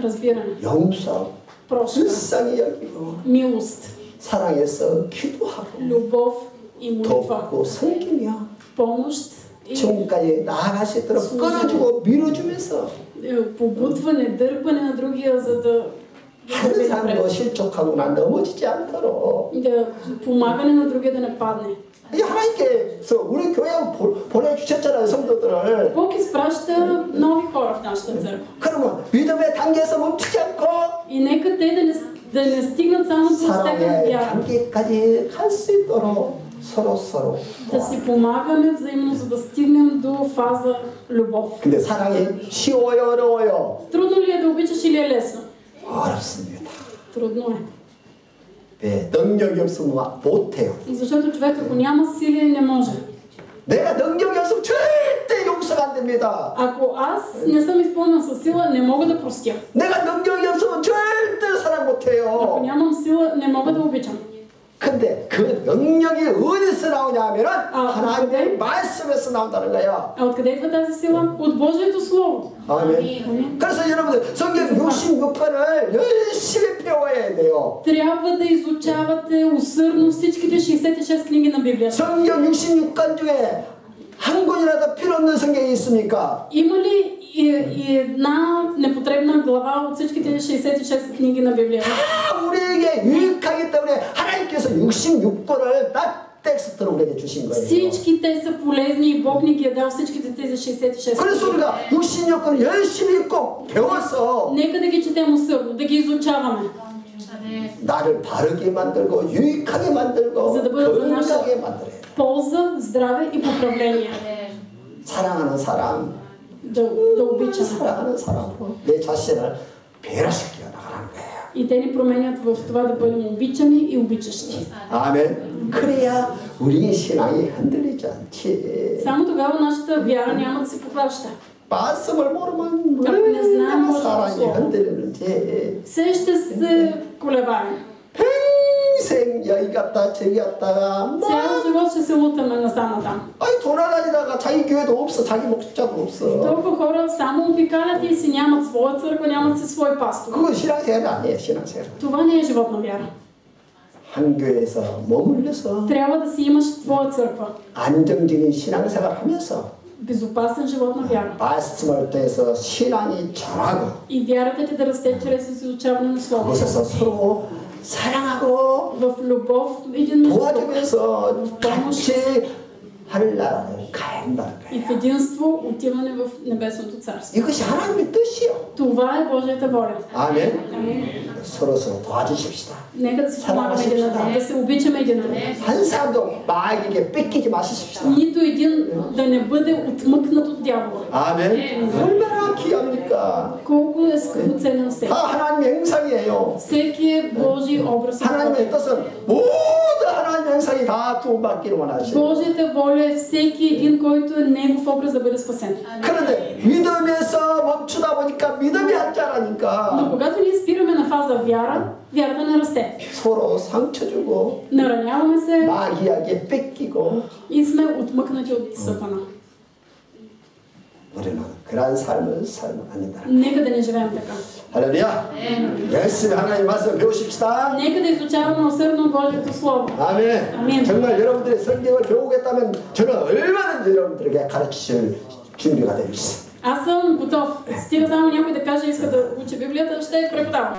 Разбиране, 용서, прошка, 불쌍히 여기고 милост, 사랑해서 기도하고 любов и молитва, 돕고 섬기며 помощ и 지금까지 나아갈 수 있도록 끌어주고 밀어주면서 побутване, дърпане на другия, за да 한 사람도 실족하거나 넘어지지 않도록 да помагане на другия да не падне. 이 하나님께서 우리 교회에 보내주셨잖아요, 성도들을. Бог изпраща нови хора в нашата църква. 그러면 믿음의 단계에서 멈추지 않고 И нека те да не стигнат само до степен 사랑의 вяра. 단계까지 갈 수 있도록 서로 Да си помагаме взаимно, за да стигнем до фаза любов. 근데 사랑이 쉬워요, 어려워요? Трудно ли е да обичаш или е лесно? 어렵습니다. Трудно е. 네, 능력이 없으면 못해요. Защото човек, ако няма сили, не може. 내가 능력이 없으면 절대 용서가 안 됩니다. Ако аз не съм изпълнен със сила, не мога да простя. 내가 능력이 없으면 절대 사랑 Ако 못해요. нямам сила, не мога да обичам. 근데 그 능력이 어디서 나오냐 하면은 하나님의 근데? 말씀에서 나온다는 거예요. А откъде идва тази сила? От Божието Слово. 아멘. 그래서 여러분들 성경 66권을 열심히 알아야 돼요. Трябва да изучавате усърдно всичките 66 книги на Библията. 성경 66권 중에 한 권이라도 필요 없는 성경이 있습니까? Има ли и една непотребна глава от всичките 66 книги на Библията? 다 우리에게 유익하기 때문에 하나님께서 66권을 딱 텍스트로 우리에게 주신 거예요. Всички те са полезни и Бог ни ги е дал всичките тези 66 그래서 книги. 우리가 66권을 열심히 읽고 배워서 Нека да ги четем усърдно, да ги изучаваме, 나를 바르게 만들고 유익하게 만들고 За да бъдат за наша 건강하게 만들어야 돼. полза, здраве и поправление. 사랑하는 사람, Да обичаме. 사랑하는 사람으로 내 자신을 변화시켜 나가는 거예요. И те ни променят в това да бъдем обичани и обичащи. 아멘. 그래야 우리 신앙이 흔들리지 않지. Само тогава нашата вяра няма да се поклаща. 말씀을 모르면 не знаем 얼마나 사랑이 Божието слово. 흔들리는지. Все ще се колебаем. 평생 여기 갔다 저기 갔다가 Цял живот ще се лутаме насам-натам. 아니 돌아다니다가 자기 교회도 없어, 자기 목자도 없어. Толкова хора само обикалят и си нямат своя църква, нямат си свой пастор. 그건 신앙생활이 아니에요, 신앙생활. Това не е живот на вяра. 한 교회에서 머물러서 Трябва да си имаш твоя църква. 안정적인 신앙생활을 하면서 Безопасен живот на вяра. 말씀을 통해서 신앙이 자라고 И вярата ти да расте чрез изучаване на Словото. 그곳에서 서로 사랑하고 В любов един между друг. 도와주면서 같이 하늘나라를 가야 한다는 И 거예요. в единство отиване в Небесното царство. 이것이 하나님의 뜻이요. Това е Божията воля. 아멘. Амин. 서로 도와주십시다. Нека да си помагаме един на друг, да се обичаме един на друг. 한 사람도 마귀에게 뺏기지 마십시다. Нито един да не бъде отмъкнат от дявола. 아멘. 얼마나 귀합니까? Колко е скъпоценен всеки. 다 하나님의 형상이에요. Всеки е Божий образ. 하나님의 뜻은 모든 하나님의 형상이 다 구원받기를 원하시고 Божията воля е всеки един, който е Негов образ да бъде спасен. 그런데 믿음에서 멈추다 보니까 믿음이 안 Но 자라니까 когато ние спираме на фаза вяра, вярата не расте. 서로 상처 주고 Нараняваме се 마귀에게 뺏기고 и сме отмъкнати от Сатана. 우리는 그러한 삶을 살면 안 된다. Нека да не живеем така. 할렐루야. 열심히 하나님 말씀 배우십시다. Нека да изучаваме усърдно Божието Слово. 아멘. 아멘. 정말 여러분들이 성경을 배우겠다면 저는 얼마든지 여러분들에게 가르치실 준비가 되어 있어. Аз съм готов. Стига само някой да каже, иска да учи Библията, ще преподавам.